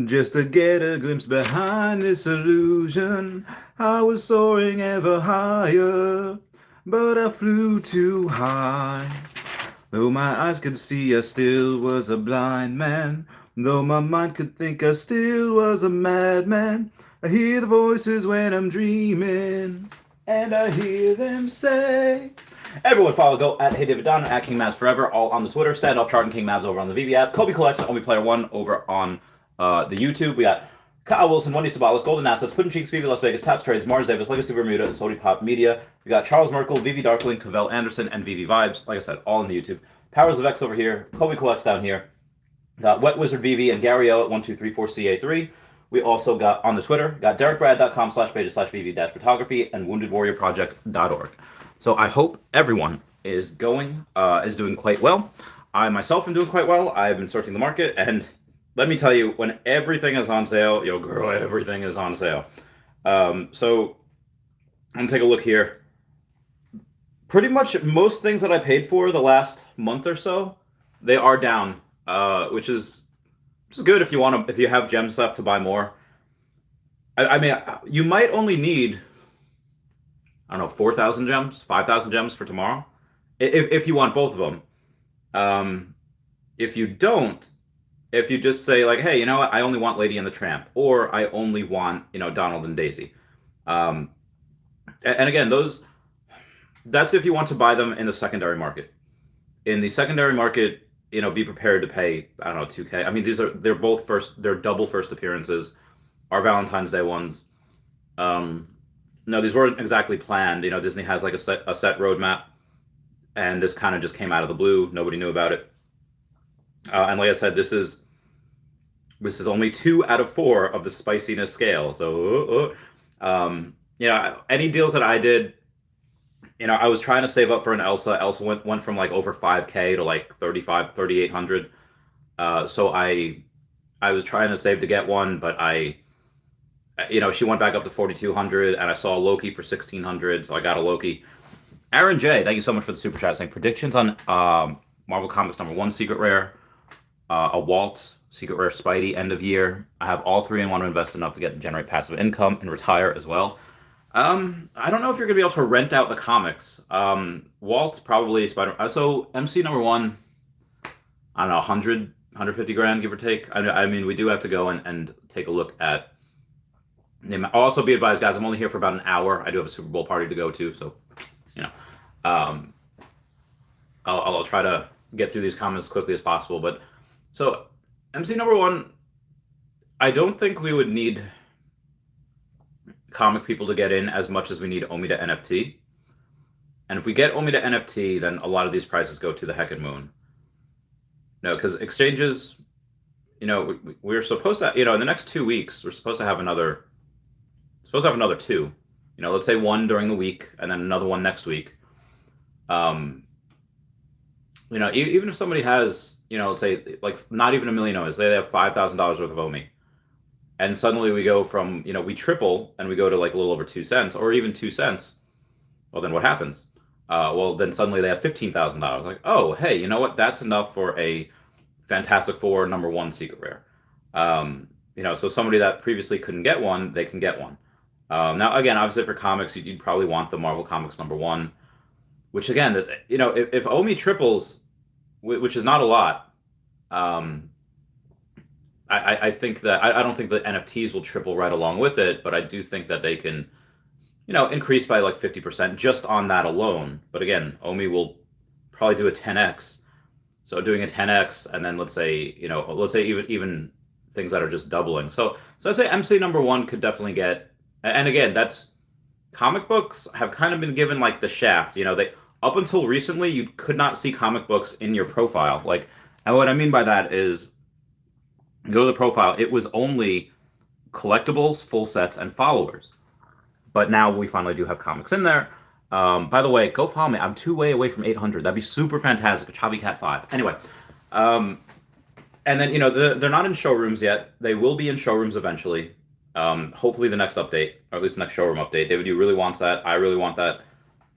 Just to get a glimpse behind this illusion, I was soaring ever higher, but I flew too high. Though my eyes could see, I still was a blind man. Though my mind could think, I still was a madman. I hear the voices when I'm dreaming, and I hear them say. Everyone follow go at Hey David Don, at King Mavs Forever, all on the Twitter. Standoff Chart and King Mavs over on the Veve app. Kobe Collects, Only Player One over on the YouTube. We got Kyle Willson, Wendy Stibalis, Golden Assets, Puddin Cheeks, Veve Las Vegas, Taps Trades, Mars Davis, Legacy Bermuda, and Sody Pop Media. We got Charles Merkel, Veve Darkling, Cavell Anderson, and Veve Vibes. Like I said, all on the YouTube. Powers of X over here. Kobe Collects down here. Got Wet Wizard Veve and Gary L at 1234CA3. We also got on the Twitter, got DerekBrad.com/pages/Veve-photography and WoundedWarriorProject.org. So I hope everyone is doing quite well. I myself am doing quite well. I've been searching the market, and let me tell you, when everything is on sale, yo girl, everything is on sale. So I'm gonna take a look here. Pretty much most things that I paid for the last month or so, they are down, which is good if you have gems left to buy more. I mean, you might only need, I don't know, 4,000 gems, 5,000 gems for tomorrow, if you want both of them. If you don't, if you just say like, hey, you know what, I only want Lady and the Tramp, or I only want, Donald and Daisy. And again, that's if you want to buy them in the secondary market. In the secondary market, be prepared to pay, I don't know, 2K. I mean, they're double first appearances, our Valentine's Day ones. No, these weren't exactly planned. Disney has like a set roadmap, and this kind of just came out of the blue. Nobody knew about it. And like I said, this is only 2 out of 4 of the spiciness scale. So, any deals that I did, I was trying to save up for an Elsa. Elsa went from like over 5K to like 3,800. So I was trying to save to get one, but she went back up to 4,200, and I saw a Loki for 1,600, so I got a Loki. Aaron J, thank you so much for the super chat, saying predictions on Marvel Comics #1 Secret Rare, a Walt Secret Rare Spidey end of year. I have all 3 and want to invest enough to generate passive income and retire as well. I don't know if you're gonna be able to rent out the comics. Walt probably Spider. So MC #1, I don't know, 150 grand, give or take. I mean, we do have to go and take a look at. I'll also be advised, guys, I'm only here for about an hour. I do have a Super Bowl party to go to, so I'll try to get through these comments as quickly as possible. But so MC #1, I don't think we would need comic people to get in as much as we need Omi to NFT. And if we get Omi to NFT, then a lot of these prices go to the heckin' moon. No, because exchanges, we're supposed to, in the next 2 weeks, we're supposed to have another 2. Let's say one during the week and then another one next week. Even if somebody has, let's say like not even $1 million Omis, they have $5,000 worth of Omi. And suddenly we go from, we triple and we go to like a little over 2 cents or even 2 cents. Well, then what happens? Well, then suddenly they have $15,000. Like, oh, hey, you know what? That's enough for a Fantastic Four #1 Secret Rare. So somebody that previously couldn't get one, they can get one. Now, again, obviously for comics, you'd probably want the Marvel Comics #1, which again, if Omi triples, which is not a lot, I think that I don't think the NFTs will triple right along with it, but I do think that they can, increase by like 50% just on that alone. But again, Omi will probably do a 10x. So doing a 10x, and then let's say even things that are just doubling. So I'd say MC #1 could definitely get, and again, that's comic books have kind of been given like the shaft. They up until recently you could not see comic books in your profile. Like, and what I mean by that is, go to the profile, it was only collectibles, full sets, and followers. But now we finally do have comics in there. By the way, go follow me. I'm 2 way away from 800. That'd be super fantastic. Chavez Cat 5. Anyway, and then they're not in showrooms yet. They will be in showrooms eventually. Hopefully the next update, or at least the next showroom update. David, you really wants that. I really want that.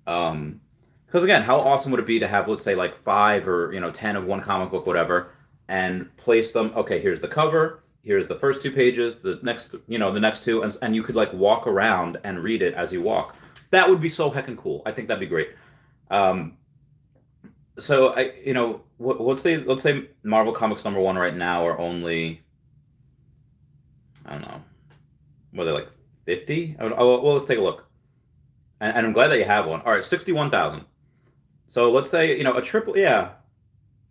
Because again, how awesome would it be to have, let's say, like 5 or 10 of one comic book, whatever, and place them. Okay, here's the cover. here's the first 2 pages, the next, the next two, and you could like walk around and read it as you walk. That would be so heckin' cool. I think that'd be great. Um, so let's say Marvel Comics #1 right now are only, I don't know, what are they, like 50? Well, let's take a look. And I'm glad that you have one. All right, 61,000. So let's say a triple, yeah.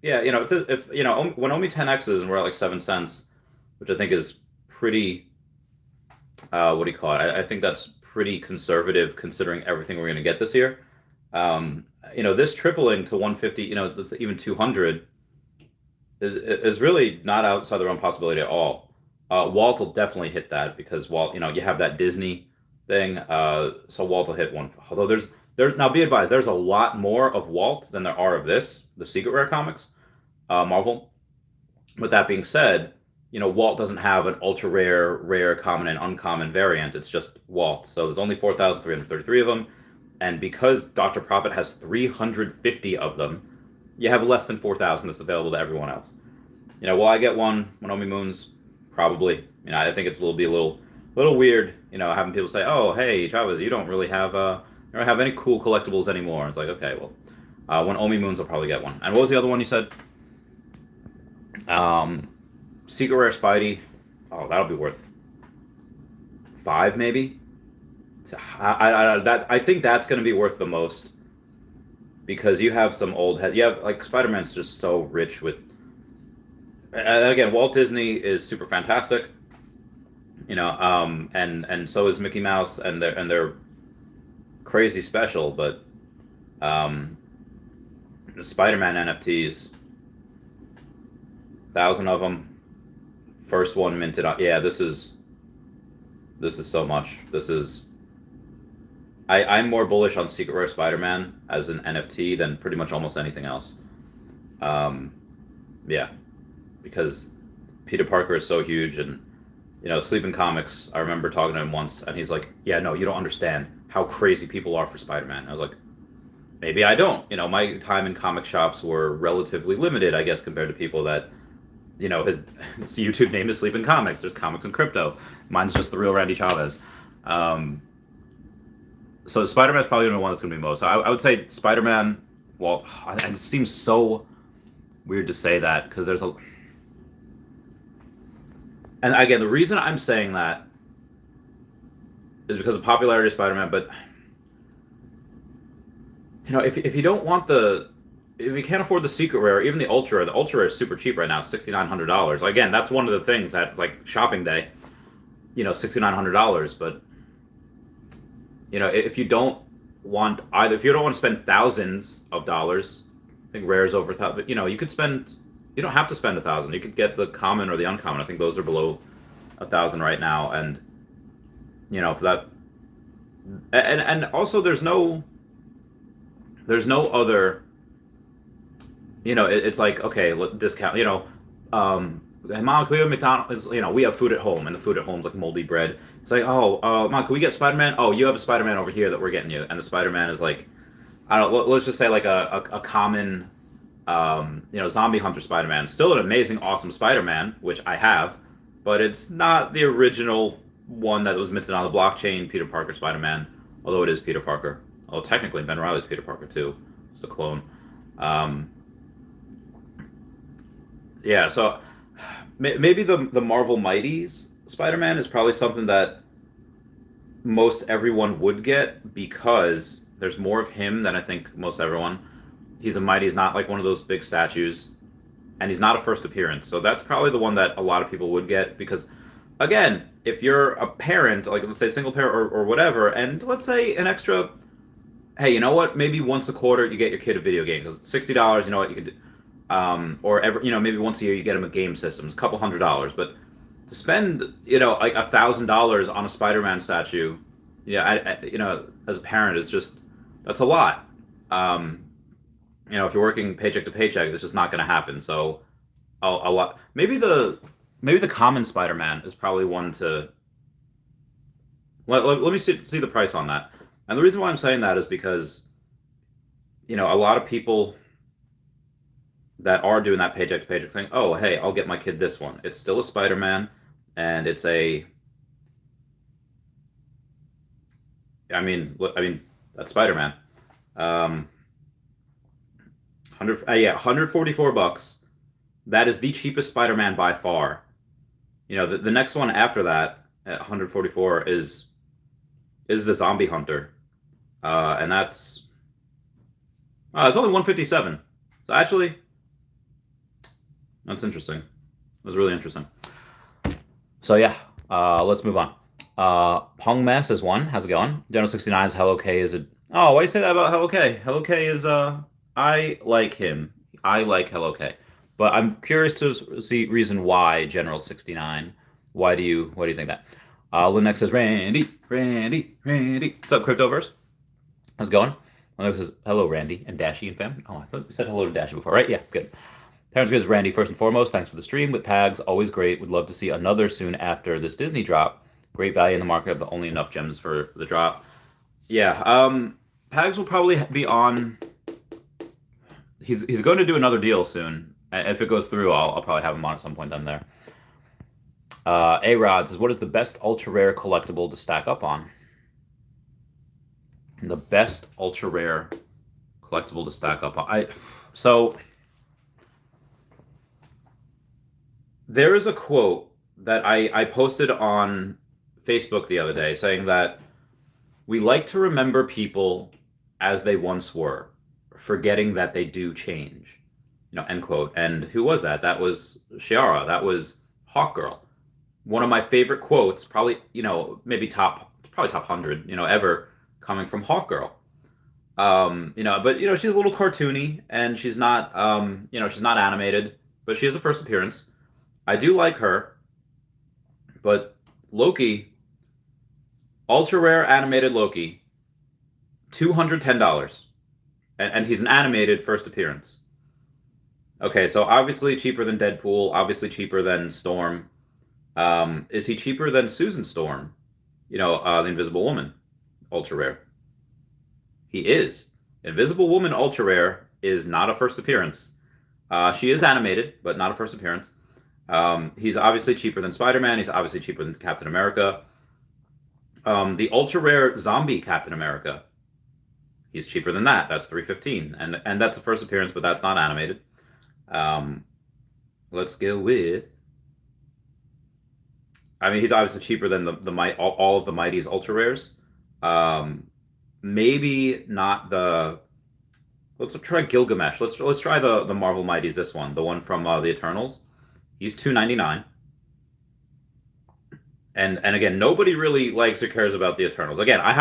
If when Omi 10x's and we're at like 7 cents, which I think is pretty, what do you call it? I think that's pretty conservative considering everything we're going to get this year. This tripling to 150, that's even 200 is really not outside the realm of possibility at all. Walt will definitely hit that because Walt, you have that Disney thing. So Walt will hit one. Although there's now, be advised, there's a lot more of Walt than there are of the Secret Rare comics, Marvel. With that being said, Walt doesn't have an ultra rare, common, and uncommon variant. It's just Walt. So there's only 4,333 of them. And because Dr. Prophet has 350 of them, you have less than 4,000 that's available to everyone else. Will I get one when Omi Moons? Probably. I think it will be a little weird, having people say, "Oh, hey, Chavez, you don't really have any cool collectibles anymore." It's like, okay, well, when Omi Moons, I'll probably get one. And what was the other one you said? Secret Rare Spidey. Oh, that'll be worth 5 maybe. I think that's going to be worth the most because you have some old head. You have like Spider-Man's just so rich with. And again, Walt Disney is super fantastic. And so is Mickey Mouse, and they're crazy special. But the Spider-Man NFTs, 1,000 of them. First one minted on. Yeah, this is so much. This is. I'm more bullish on Secret Rare Spider-Man as an NFT than pretty much almost anything else. Yeah, because Peter Parker is so huge, and Sleeping Comics. I remember talking to him once, and he's like, "Yeah, no, you don't understand how crazy people are for Spider-Man." I was like, "Maybe I don't." My time in comic shops were relatively limited, I guess, compared to people that, his YouTube name is Sleeping Comics. There's comics and crypto. Mine's just the real Randy Chavez. So Spider-Man's probably the one that's going to be most. So I would say Spider-Man, Walt, and it seems so weird to say that because there's a... And again, the reason I'm saying that is because of popularity of Spider-Man, but if you don't want if you can't afford the Secret Rare, even the Ultra Rare is super cheap right now, $6,900. Again, that's one of the things that's like shopping day, $6,900, but if you don't want if you don't want to spend thousands of dollars, I think Rare's over $1,000, but you could spend, you don't have to spend $1,000. You could get the common or the uncommon. I think those are below $1,000 right now, and for that, and also there's no other, it's like, okay, discount, hey, Mom, can we have McDonald's? We have food at home, and the food at home's like moldy bread. It's like, oh, Mom, can we get Spider-Man? Oh, you have a Spider-Man over here that we're getting you. And the Spider-Man is like, I don't know, let's just say like a common, zombie hunter Spider-Man. Still an amazing, awesome Spider-Man, which I have, but it's not the original one that was minted on the blockchain, Peter Parker Spider-Man, although it is Peter Parker. Although technically Ben Reilly's Peter Parker too. It's a clone. Yeah, so maybe the Marvel Mighties Spider-Man is probably something that most everyone would get because there's more of him than I think most everyone. He's a Mighty. He's not like one of those big statues, and he's not a first appearance. So that's probably the one that a lot of people would get because, again, if you're a parent, like let's say single parent or whatever, and let's say an extra, hey, you know what? Maybe once a quarter you get your kid a video game because $60. You know what you could do. Or maybe once a year you get them a game system. It's a couple $100, but to spend, like $1,000 on a Spider-Man statue, as a parent, it's just, that's a lot. If you're working paycheck to paycheck, it's just not going to happen. So, a lot. Maybe the common Spider-Man is probably one to. Let me see the price on that. And the reason why I'm saying that is because, a lot of people that are doing that paycheck to paycheck thing, oh, hey, I'll get my kid this one. It's still a Spider-Man, and it's a. I mean that's Spider-Man. 144 bucks. That is the cheapest Spider-Man by far. The next one after that at 144 is the Zombie Hunter, and that's it's only 157. So actually, that's interesting. It was really interesting. So yeah, let's move on. Pong Mess is one. How's it going? General 69's Hello K is a. Oh, why you say that about Hello K? Hello K is I like him. I like Hello K, but I'm curious to see reason why General 69. Why do you think that? Linux says Randy. What's up, Cryptoverse? How's it going? Linux says hello, Randy and Dashy and fam. Oh, I thought we said hello to Dashy before, right? Yeah, good. Parents goes Randy first and foremost. Thanks for the stream with Pags. Always great. Would love to see another soon after this Disney drop. Great value in the market, but only enough gems for the drop. Yeah, Pags will probably be on. He's going to do another deal soon. If it goes through, I'll probably have him on at some point then there. A-Rod says, what is the best ultra rare collectible to stack up on? The best ultra rare collectible to stack up on. So there is a quote that I posted on Facebook the other day saying that we like to remember people as they once were, forgetting that they do change. End quote. And who was that? That was Shiara. That was Hawkgirl. One of my favorite quotes, probably, maybe top 100, ever, coming from Hawkgirl. But she's a little cartoony, and she's not, she's not animated, but she has a first appearance. I do like her, but Loki, ultra rare animated Loki, $210, and he's an animated first appearance. Okay, so obviously cheaper than Deadpool, obviously cheaper than Storm. Is he cheaper than Susan Storm? The Invisible Woman, ultra rare. He is. Invisible Woman ultra rare is not a first appearance. She is animated, but not a first appearance. He's obviously cheaper than Spider-Man. He's obviously cheaper than Captain America. The ultra rare zombie Captain America, he's cheaper than that. That's $315, and that's a first appearance, but that's not animated. Let's go with. He's obviously cheaper than all of the Mighty's ultra rares. Maybe not the. Let's try Gilgamesh. Let's try the Marvel Mighties. This one, the one from the Eternals. He's $299. And again, nobody really likes or cares about the Eternals. Again, I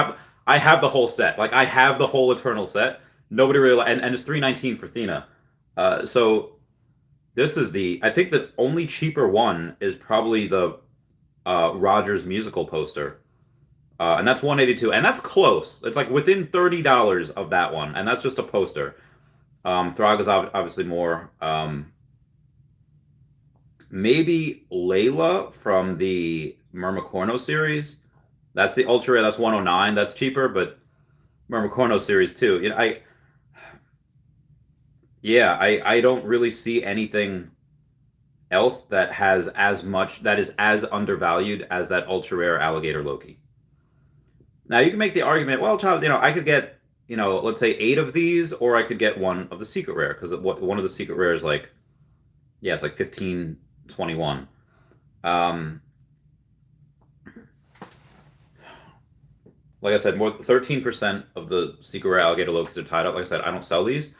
have the whole set. Like I have the whole Eternal set. Nobody really and it's $319 for Thena. So this is I think the only cheaper one is probably the Rogers musical poster, and that's $182, and that's close. It's like within $30 of that one, and that's just a poster. Throg is obviously more. Maybe Layla from the Mermicorno series. That's the ultra rare. That's $109. That's cheaper, but Mermicorno series too. I don't really see anything else that has that is as undervalued as that ultra rare alligator Loki. Now you can make the argument, well, child, I could get, let's say 8 of these, or I could get one of the secret rare, because one of the secret rare is like, it's like 1521. Like I said, more 13% of the secret rare alligator Lokis are tied up. Like I said, I don't sell these.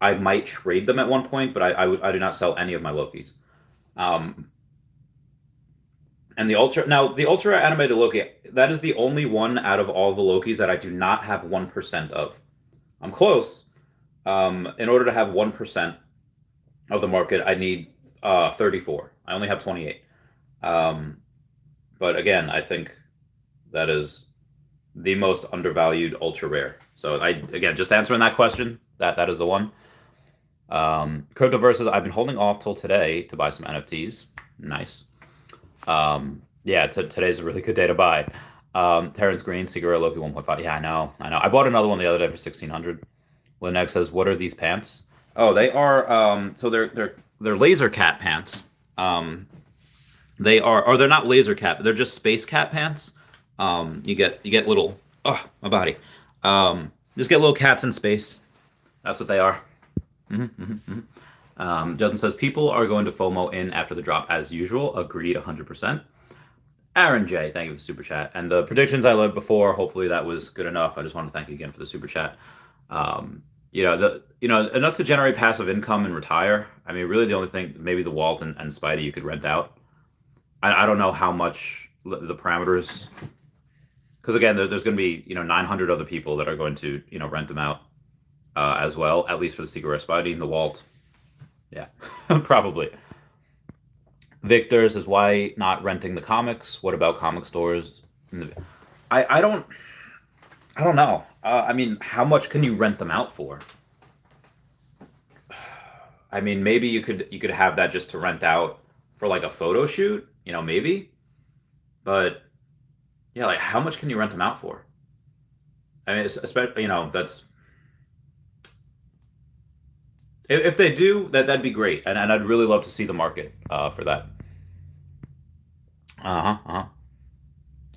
I might trade them at one point, but I do not sell any of my Lokis. And the ultra animated Loki, that is the only one out of all the Lokis that I do not have 1% of. I'm close. In order to have 1% of the market, I need 34. I only have 28. But again, I think that is the most undervalued ultra rare. So just answering that question, that is the one. Cryptoverse, I've been holding off till today to buy some NFTs. Nice. Today's a really good day to buy. Terrence Green, Secret Loki 1.5. Yeah, I know. I bought another one the other day for $1,600. Linux says, "What are these pants?" Oh, they are. So they're laser cat pants. They are, or they're not laser cap. They're just space cap pants. You get little. Oh, my body. Just get little cats in space. That's what they are. Justin says people are going to FOMO in after the drop as usual. Agreed, 100%. Aaron J, thank you for the super chat. And the predictions I led before, hopefully that was good enough. I just want to thank you again for the super chat. Enough to generate passive income and retire. I mean, really the only thing, maybe the Walt and Spidey you could rent out. I don't know how much the parameters, because again, there's going to be 900 other people that are going to rent them out as well, at least for the Secret Rare Spidey and the Walt. Yeah, probably. Victor says, why not renting the comics? What about comic stores? I don't know. I mean, how much can you rent them out for? I mean, maybe you could have that just to rent out for like a photo shoot, maybe. But yeah, like how much can you rent them out for? I mean, especially, that's if they do that'd be great, and I'd really love to see the market for that.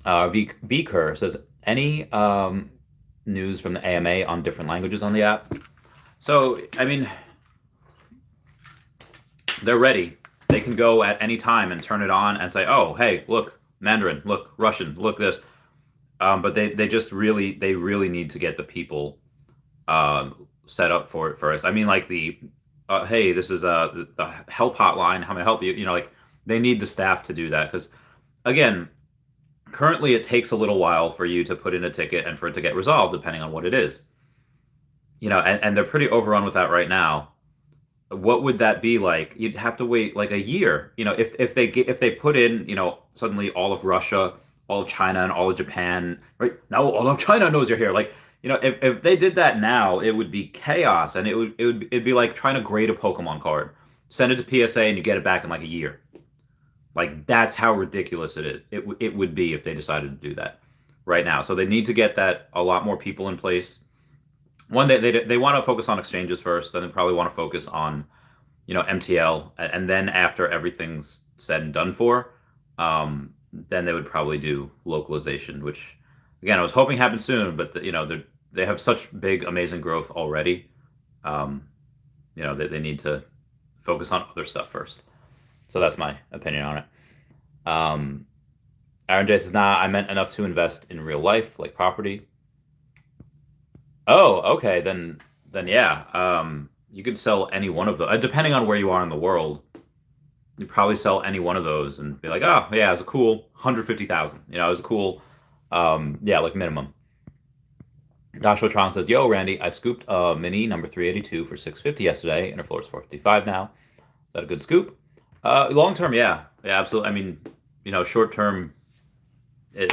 Vker says, any news from the AMA on different languages on the app? So, I mean, they're ready. They can go at any time and turn it on and say, oh, hey, look, Mandarin, look, Russian, look this. But they really need to get the people set up for it first. I mean, like the, hey, this is the help hotline. How may I help you? Like they need the staff to do that because, again, currently it takes a little while for you to put in a ticket and for it to get resolved, depending on what it is. And they're pretty overrun with that right now. What would that be like? You'd have to wait like a year. If they put in, suddenly all of Russia, all of China, and all of Japan, right? Now all of China knows you're here. Like, if they did that now, it would be chaos, and it'd be like trying to grade a Pokemon card. Send it to PSA, and you get it back in like a year. Like that's how ridiculous it is. It would be if they decided to do that right now. So they need to get that a lot more people in place. One, they want to focus on exchanges first, then they probably want to focus on, MTL, and then after everything's said and done for, then they would probably do localization, which, again, I was hoping happened soon, but they have such big, amazing growth already. They need to focus on other stuff first. So that's my opinion on it. Aaron J says, nah, I meant enough to invest in real life, like property. Oh, okay, then yeah. You could sell any one of those, depending on where you are in the world. You'd probably sell any one of those and be like, oh yeah, it's a cool 150,000. It was a cool, like minimum. Joshua Tron says, yo, Randy, I scooped a mini number 382 for 650 yesterday, and her floor is 455 now. Is that a good scoop? Long term, yeah, absolutely. I mean, short term, not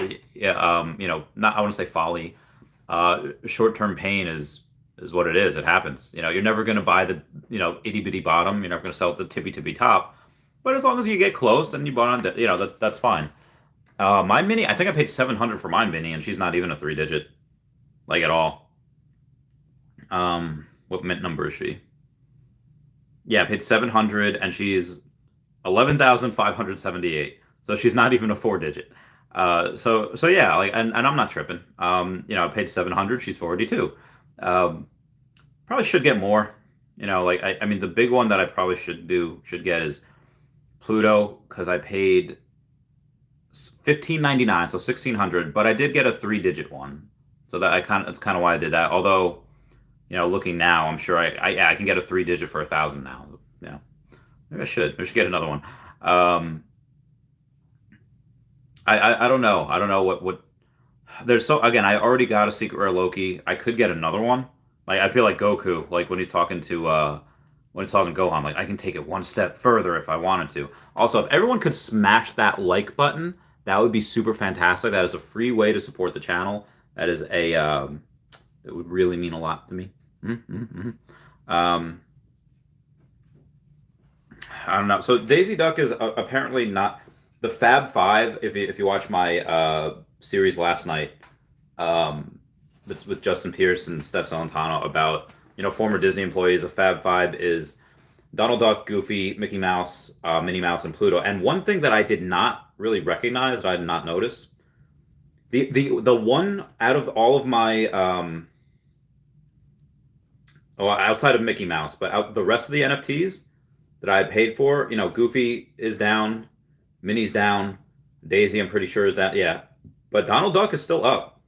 I want to say folly. Short term pain is what it is. It happens. You're never going to buy the itty bitty bottom. You're never going to sell at the tippy top. But as long as you get close and you bought on, that's fine. My mini, I think I paid $700 for my mini, and she's not even a 3-digit, like at all. What mint number is she? Yeah, I paid $700, and she's 11,578. So she's not even a 4-digit. So yeah, like, and I'm not tripping. I paid $700. She's 482. Probably should get more. I mean, the big one that I probably should get is Pluto, because I paid $15.99, so $1,600. But I did get a 3-digit one, so that's kind of why I did that. Although, looking now, I'm sure I can get a 3-digit for $1,000 now. Maybe I should get another one. I don't know. I don't know what. There's again. I already got a secret rare Loki. I could get another one. Like I feel like Goku. Like when he's talking to Gohan. Like I can take it one step further if I wanted to. Also, if everyone could smash that like button, that would be super fantastic. That is a free way to support the channel. That is it would really mean a lot to me. I don't know. So Daisy Duck is apparently not. The Fab Five, if you watch my series last night, with Justin Pierce and Steph Celentano about former Disney employees, the Fab Five is Donald Duck, Goofy, Mickey Mouse, Minnie Mouse, and Pluto. And one thing that I did not really recognize, that I did not notice, the one out of all of my well, outside of Mickey Mouse, but the rest of the NFTs that I had paid for, Goofy is down, Minnie's down, Daisy I'm pretty sure is down. Yeah, but Donald Duck is still up,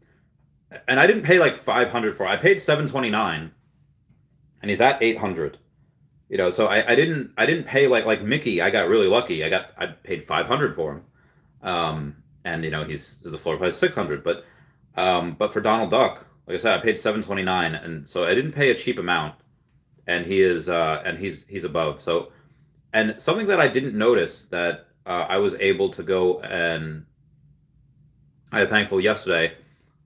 and I didn't pay like 500 for it. I paid 729, and he's at 800. So I didn't pay like Mickey. I got really lucky. I paid 500 for him, and the floor price 600. But for Donald Duck, like I said, I paid 729, and so I didn't pay a cheap amount, and he's above. So, and something that I didn't notice that I was able to go, and I am thankful yesterday,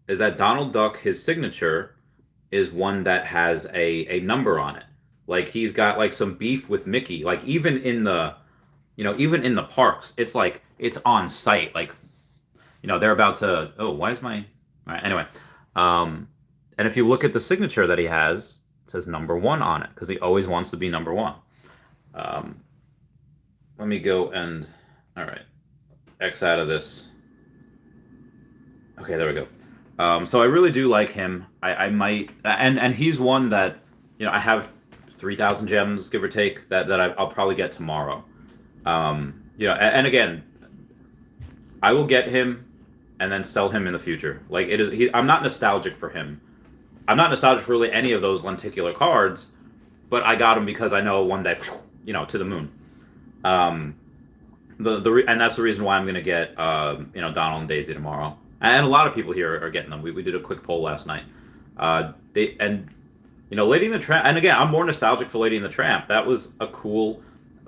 is that Donald Duck, his signature is one that has a number on it. Like he's got like some beef with Mickey. Like even in the parks, it's like it's on site. Like they're about to. Oh, why is my? All right. Anyway, and if you look at the signature that he has, it says #1 on it because he always wants to be #1. Let me go and all right, X out of this. Okay, there we go. So I really do like him. I might, and he's one that I have 3,000 gems, give or take, that I'll probably get tomorrow. And again, I will get him and then sell him in the future. Like it is, I'm not nostalgic for him. I'm not nostalgic for really any of those lenticular cards, but I got him because I know one day, to the moon. And that's the reason why I'm gonna get Donald and Daisy tomorrow. And a lot of people here are getting them. We did a quick poll last night. Lady and the Tramp, and again, I'm more nostalgic for Lady and the Tramp. That was a cool,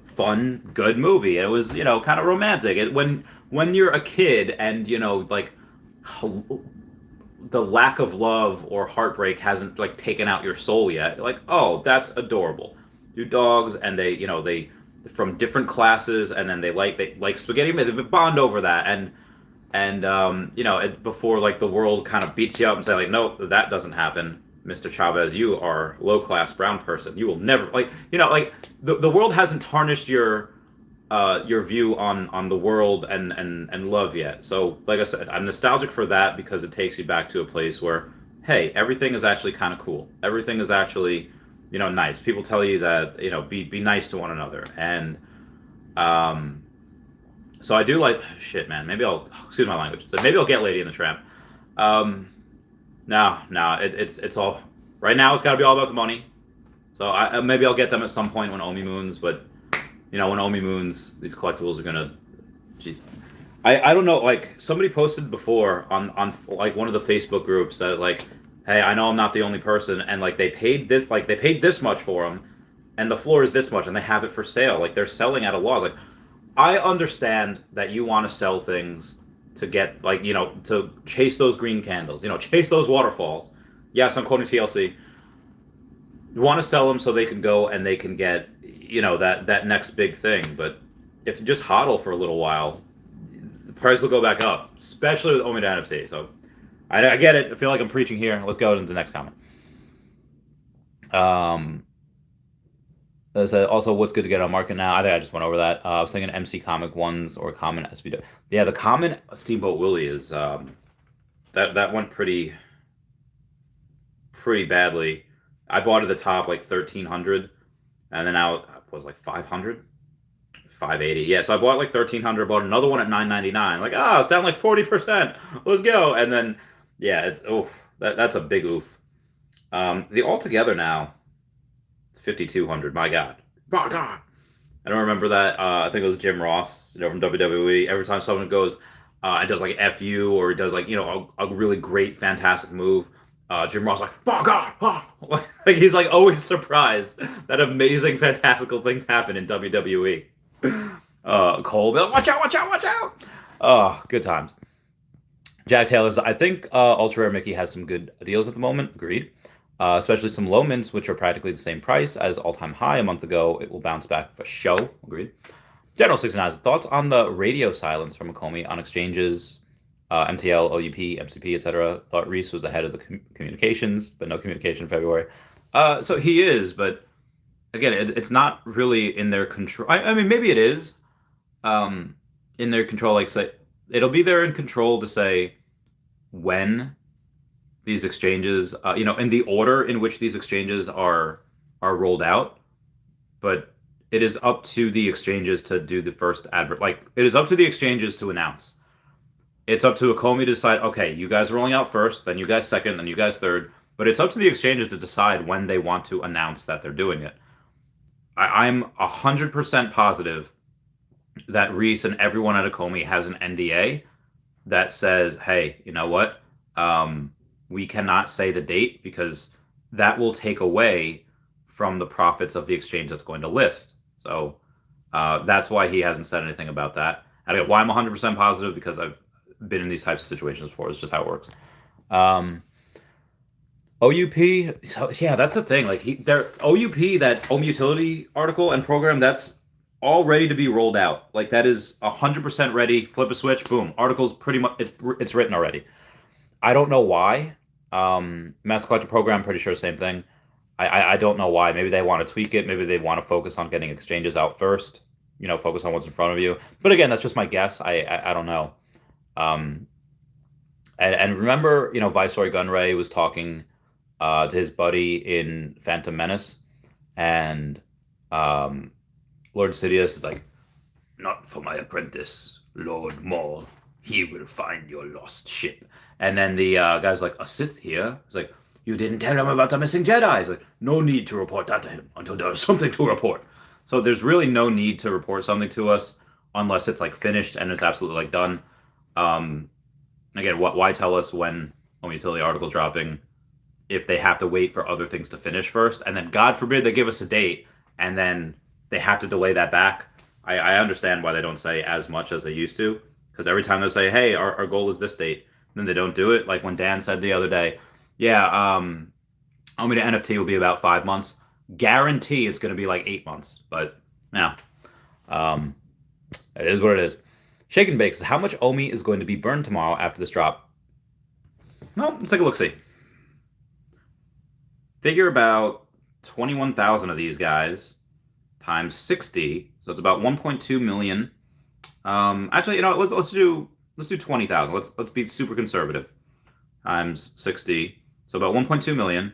fun, good movie. It was, kind of romantic. When you're a kid and, like, the lack of love or heartbreak hasn't, like, taken out your soul yet, you're like, oh, that's adorable. Two dogs, and they from different classes, and then they like spaghetti, they bond over that, and before, like, the world kind of beats you up and say, like, no, that doesn't happen. Mr. Chavez, you are low-class brown person. You will never the world hasn't tarnished your view on the world and love yet. So, like I said, I'm nostalgic for that because it takes you back to a place where, hey, everything is actually kind of cool. Everything is actually, nice. People tell you that, be nice to one another, and so I do like shit, man. Maybe excuse my language. So maybe I'll get Lady and the Tramp. No, it's all right now. It's got to be all about the money. So maybe I'll get them at some point when Omi moons. But when Omi moons, these collectibles are gonna. Jeez, I don't know. Like somebody posted before on like one of the Facebook groups that like, hey, I know I'm not the only person, and like they paid this much for them, and the floor is this much, and they have it for sale. Like they're selling at a loss. Like I understand that you want to sell things to get to chase those green candles, chase those waterfalls. Yes, I'm quoting TLC. You want to sell them so they can go and they can get that next big thing. But if you just hodl for a little while, the price will go back up, especially with Omega NFT. So I get it. I feel like I'm preaching here. Let's go into the next comment. Also, what's good to get on market now? I think I just went over that. I was thinking MC Comic ones or common SBW. Yeah, the common Steamboat Willie is that went pretty badly. I bought at the top like 1,300, and then now it was like 500, 580. Yeah, so I bought like 1,300. Bought another one at 999. Like, it's down like 40%. Let's go. And then it's that's a big oof. The altogether now. 5,200. My God. I don't remember that. I think it was Jim Ross, from WWE. Every time someone goes and does like FU or does like a really great, fantastic move, Jim Ross like, my God, like he's like always surprised that amazing, fantastical things happen in WWE. Cole, watch out! Oh, good times. Jack Taylor's. I think Ultra Rare Mickey has some good deals at the moment. Agreed. Especially some low mints, which are practically the same price as all-time high a month ago. It will bounce back for show. Agreed. General 69's thoughts on the radio silence from Comey on exchanges, MTL, OUP, MCP, etc. Thought Reese was the head of the communications, but no communication in February. So he is, but again, it's not really in their control. I mean, maybe it is um, in their control. Like, say, it'll be there in control to say when these exchanges, in the order in which these exchanges are rolled out. But it is up to the exchanges to do the first advert. Like, it is up to the exchanges to announce. It's up to a Comey to decide, okay, you guys are rolling out first, then you guys second, then you guys third. But it's up to the exchanges to decide when they want to announce that they're doing it. I'm 100% positive that Reese and everyone at a Comey has an NDA that says, hey, you know what? We cannot say the date because that will take away from the profits of the exchange that's going to list. So that's why he hasn't said anything about that. And why I'm 100% positive, because I've been in these types of situations before. It's just how it works. OUP, so yeah, that's the thing. Like their OUP, that Home Utility article and program, that's all ready to be rolled out. Like that is 100% ready. Flip a switch, boom. Article's pretty much it's written already. I don't know why. Mass Collector program, pretty sure same thing. I don't know why. Maybe they want to tweak it. Maybe they want to focus on getting exchanges out first. Focus on what's in front of you. But again, that's just my guess. I don't know. And remember, Viceroy Gunray was talking to his buddy in Phantom Menace, and Lord Sidious is like, "Not for my apprentice, Lord Maul. He will find your lost ship." And then the guy's like, "A Sith here?" He's like, "You didn't tell him about the missing Jedi." He's like, "No need to report that to him until there is something to report." So there's really no need to report something to us unless it's like finished and it's absolutely like done. Again, why tell us when Home Utility article's dropping if they have to wait for other things to finish first, and then God forbid they give us a date and then they have to delay that back. I understand why they don't say as much as they used to, because every time they say, hey, our goal is this date, then they don't do it. Like when Dan said the other day, yeah, Omega NFT will be about 5 months. Guarantee it's going to be like 8 months, but yeah, it is what it is. Shake and Bake says, how much Omi is going to be burned tomorrow after this drop? Well, let's take a look-see. Figure about 21,000 of these guys times 60, so it's about 1.2 million. Actually, let's do 20,000. Let's be super conservative. Times 60, so about 1.2 million.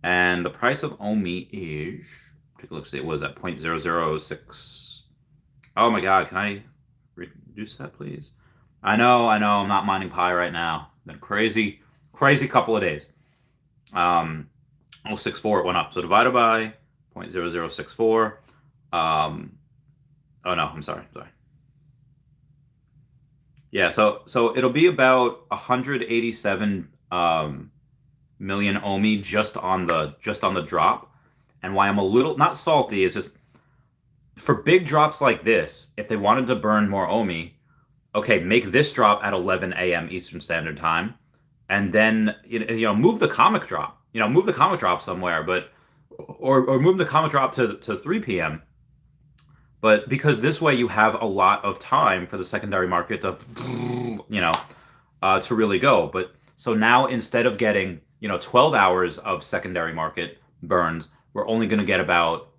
And the price of Omi is, take a look. See, it was at 0.006. Oh my God, can I reduce that, please? I know, I'm not mining pi right now. Been crazy couple of days. 0.64 it went up. So divided by 0.0064. Oh no, I'm sorry. Yeah, so it'll be about 187 million Omi just on the drop. And why I'm a little not salty is just for big drops like this, if they wanted to burn more Omi, okay, make this drop at 11 a.m. Eastern Standard Time, and then move the comic drop. Move the comic drop somewhere, but or move the comic drop to 3 p.m. But because this way you have a lot of time for the secondary market to to really go. But so now instead of getting 12 hours of secondary market burns, we're only going to get about,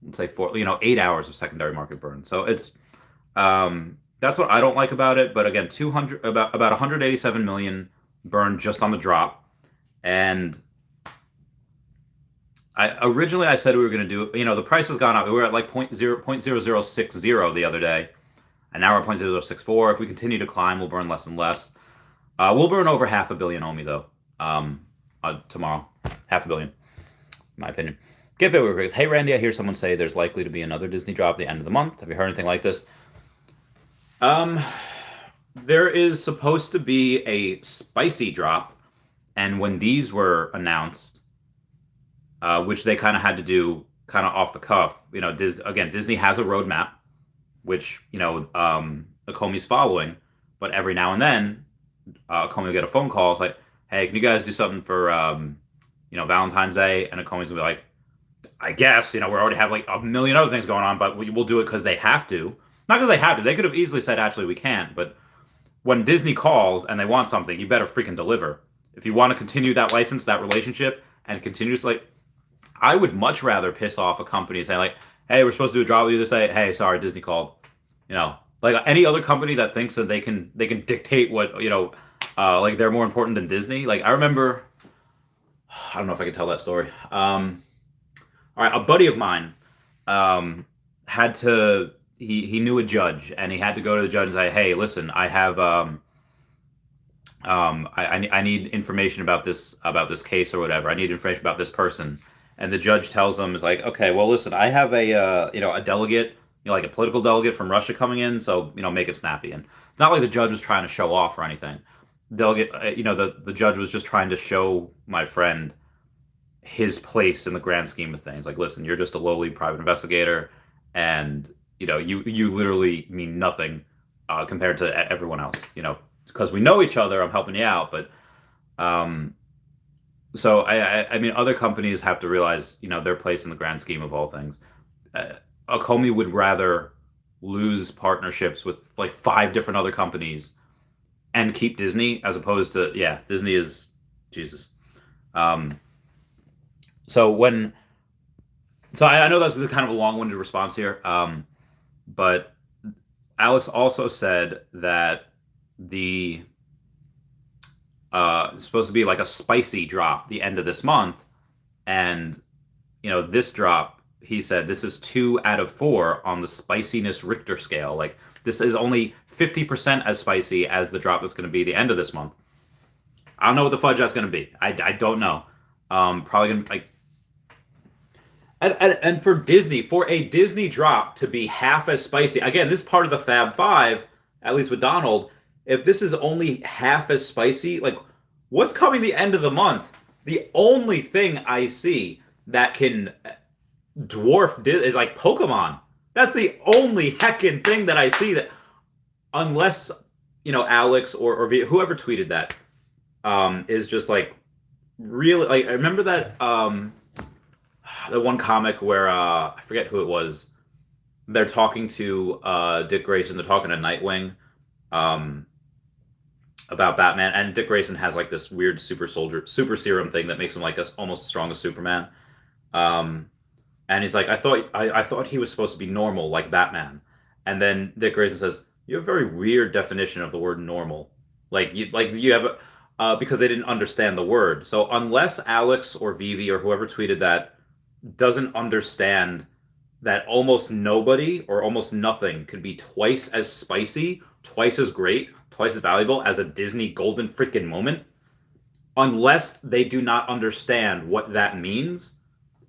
let's say 8 hours of secondary market burn. So it's that's what I don't like about it. But again, about 187 million burned just on the drop. And originally I said we were going to do, the price has gone up. We were at like 0.0060 the other day, and now we're at 0.0064. If we continue to climb, we'll burn less and less. We'll burn over 500 million Omi though tomorrow. 500 million, in my opinion. Get Veve. Hey Randy, I hear someone say there's likely to be another Disney drop at the end of the month. Have you heard anything like this? There is supposed to be a spicy drop, and when these were announced, which they kind of had to do kind of off the cuff. Disney has a roadmap, which, Akomi's following, but every now and then, Akomi will get a phone call. It's like, hey, can you guys do something for, Valentine's Day? And Akomi's will be like, I guess, we already have like a million other things going on, but we'll do it because they have to. Not because they have to. They could have easily said, actually, we can't. But when Disney calls and they want something, you better freaking deliver. If you want to continue that license, that relationship, and continuously, I would much rather piss off a company saying like, "Hey, we're supposed to do a drop with you this day. Hey, sorry, Disney called." You know, like any other company that thinks that they can dictate what like they're more important than Disney. Like I remember, I don't know if I can tell that story. All right, a buddy of mine had to. He knew a judge, and he had to go to the judge and say, "Hey, listen, I have I need information about this case or whatever. I need information about this person." And the judge tells him, "Is like, okay, well, listen, I have a delegate, like a political delegate from Russia coming in, so make it snappy." And it's not like the judge was trying to show off or anything. Delegate, the judge was just trying to show my friend his place in the grand scheme of things. Like, listen, you're just a lowly private investigator, and you literally mean nothing compared to everyone else. Because we know each other, I'm helping you out. But so I mean, other companies have to realize their place in the grand scheme of all things. A Comey would rather lose partnerships with like 5 different other companies and keep Disney as opposed to Disney is Jesus. So I know that's kind of a long-winded response here, but Alex also said that it's supposed to be like a spicy drop the end of this month, and this drop, he said this is 2 out of 4 on the spiciness Richter scale. Like this is only 50% as spicy as the drop that's going to be the end of this month. I don't know what the fudge that's going to be. I don't know. Probably going to like. And for a Disney drop to be half as spicy, again, this is part of the Fab Five, at least with Donald. If this is only half as spicy, like what's coming the end of the month? The only thing I see that can dwarf is like Pokemon. That's the only heckin' thing that I see that, unless Alex or whoever tweeted that, is just like really like I remember that. The one comic where I forget who it was. They're talking to Dick Grayson. They're talking to Nightwing about Batman, and Dick Grayson has like this weird super serum thing that makes him like almost as strong as Superman. And he's like, I thought he was supposed to be normal like Batman. And then Dick Grayson says, "You have a very weird definition of the word normal. Like you have because they didn't understand the word. So unless Alex or Veve or whoever tweeted that doesn't understand that almost nobody or almost nothing could be twice as spicy, twice as great, twice as valuable as a Disney golden freaking moment, unless they do not understand what that means,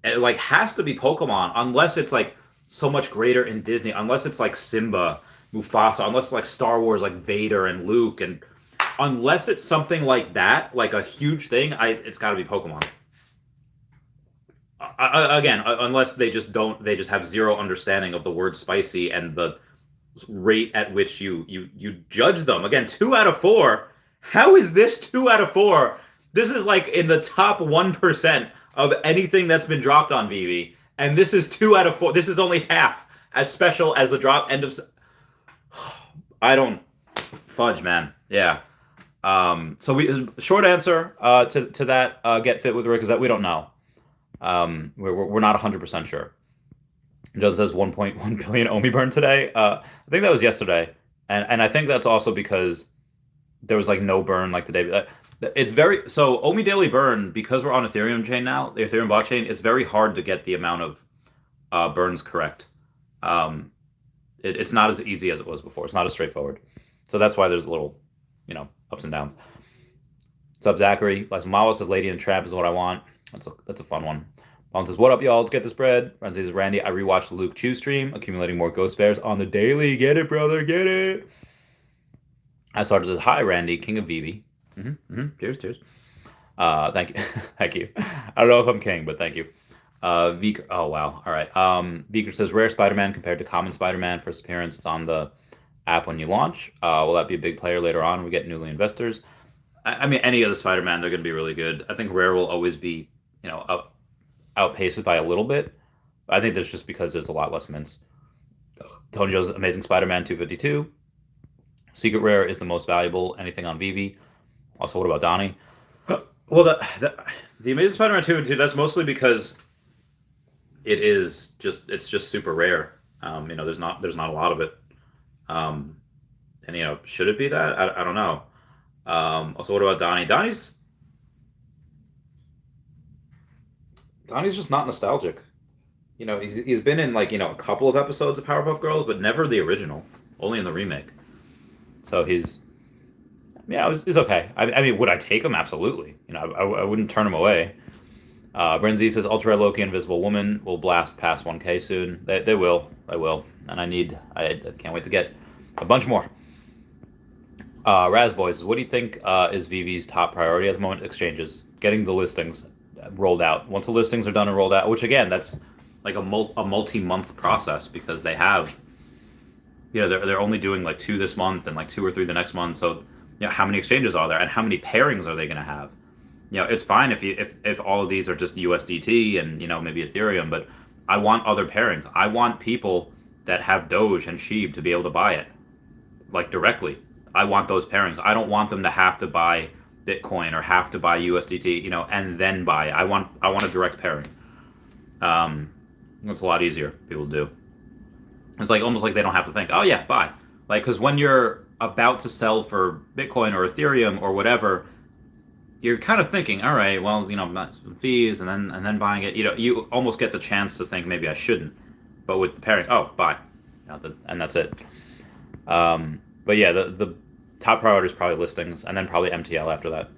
it like has to be Pokemon, unless it's like so much greater in Disney, unless it's like Simba, Mufasa, unless it's like Star Wars, like Vader and Luke, and unless it's something like that, like a huge thing, it's got to be Pokemon. Again, unless they just have zero understanding of the word spicy and the rate at which you judge them. Again, 2 out of 4. How is this 2 out of 4? This is like in the top 1% of anything that's been dropped on Veve, and this is 2 out of 4. This is only half as special as the drop end of. I don't fudge, man. Yeah. So short answer to that get fit with Rick is that we don't know. We're not 100% sure. It just says 1.1 billion Omi burn today. I think that was yesterday, and I think that's also because there was like no burn like the day. It's very so Omi daily burn, because we're on Ethereum chain now, the Ethereum blockchain. It's very hard to get the amount of burns correct. It's not as easy as it was before. It's not as straightforward. So that's why there's a little, ups and downs. What's up, Zachary? Like Mala says, "Lady and Trap is what I want." That's a fun one. Bon says, "What up, y'all? Let's get this bread." Ron says, "Randy, I rewatched the Luke Chew stream, accumulating more ghost bears on the daily. Get it, brother, get it." I started says, "Hi, Randy, king of Veve." Cheers. Thank you. Thank you. I don't know if I'm king, but thank you. Viker, oh, wow. All right. Viker says, "Rare Spider-Man compared to common Spider-Man. First appearance. It's on the app when you launch. Will that be a big player later on? We get newly investors." I mean, any of the Spider-Man, they're going to be really good. I think Rare will always be, outpaced by a little bit. I think that's just because there's a lot less mints. Tony Joe's Amazing Spider-Man 252. Secret Rare is the most valuable. Anything on Veve. Also, what about Donnie? Well, the Amazing Spider-Man 252, that's mostly because it's just super rare. There's not a lot of it. Um, and should it be that? I don't know. Also, what about Donnie? Donnie's just not nostalgic. He's been in like a couple of episodes of Powerpuff Girls, but never the original, only in the remake. So he's okay. I mean, would I take him? Absolutely. I wouldn't turn him away. Brenzy says Ultra Red Loki Invisible Woman will blast past 1K soon. They will. And I can't wait to get a bunch more. Raz Boys, what do you think is Veve's top priority at the moment? Exchanges. Getting the listings rolled out. Once the listings are done and rolled out, which again, that's like a multi-month process because they have, they're only doing like 2 this month and like 2 or 3 the next month. So, how many exchanges are there and how many pairings are they going to have? It's fine if all of these are just USDT and maybe Ethereum, but I want other pairings. I want people that have Doge and Sheeb to be able to buy it, like directly. I want those pairings. I don't want them to have to buy Bitcoin or have to buy USDT, and then buy. I want a direct pairing. It's a lot easier for people to do. It's like almost like they don't have to think, oh yeah, buy. Like, because when you're about to sell for Bitcoin or Ethereum or whatever, you're kind of thinking, all right, well, some fees and then buying it. You almost get the chance to think maybe I shouldn't, but with the pairing, oh, buy, and that's it. But yeah, the top priority is probably listings, and then probably MTL after that.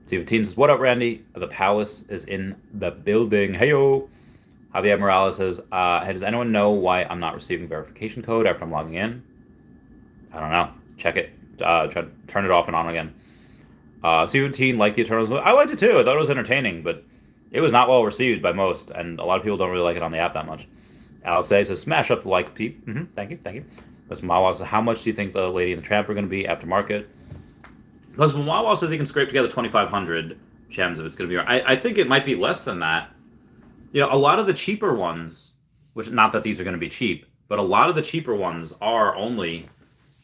Steve Teen says, what up, Randy? The Palace is in the building. Heyo. Javier Morales says, hey, does anyone know why I'm not receiving verification code after I'm logging in? I don't know. Check it. Try to turn it off and on again. Steve Teen liked the Eternals movie. I liked it too. I thought it was entertaining, but it was not well received by most, and a lot of people don't really like it on the app that much. Alex A says, smash up the like peep. Thank you. Because Mawa says, how much do you think the Lady and the Tramp are going to be after market? Because Mawa says he can scrape together 2,500 gems if it's going to be. I think it might be less than that. A lot of the cheaper ones, which not that these are going to be cheap, but a lot of the cheaper ones are only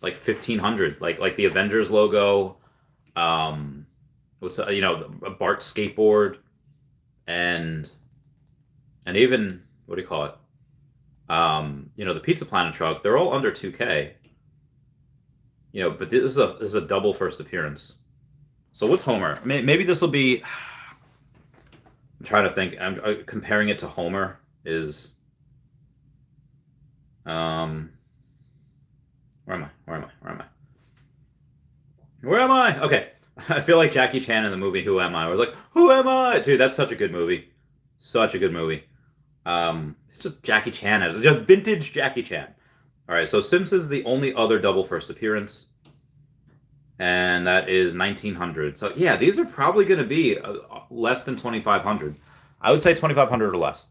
like 1,500. Like the Avengers logo, what's a Bart skateboard, and even what do you call it? The Pizza Planet truck. They're all under 2K. But this is a double first appearance. So what's Homer? Maybe this will be. I'm trying to think. I'm comparing it to Homer is. Where am I? Okay. I feel like Jackie Chan in the movie Who Am I? I was like, who am I? Dude, that's such a good movie. Such a good movie. It's just Jackie Chan. It's just vintage Jackie Chan. All right, so Sims is the only other double first appearance. And that is 1,900. So, yeah, these are probably going to be less than 2,500. I would say 2,500 or less.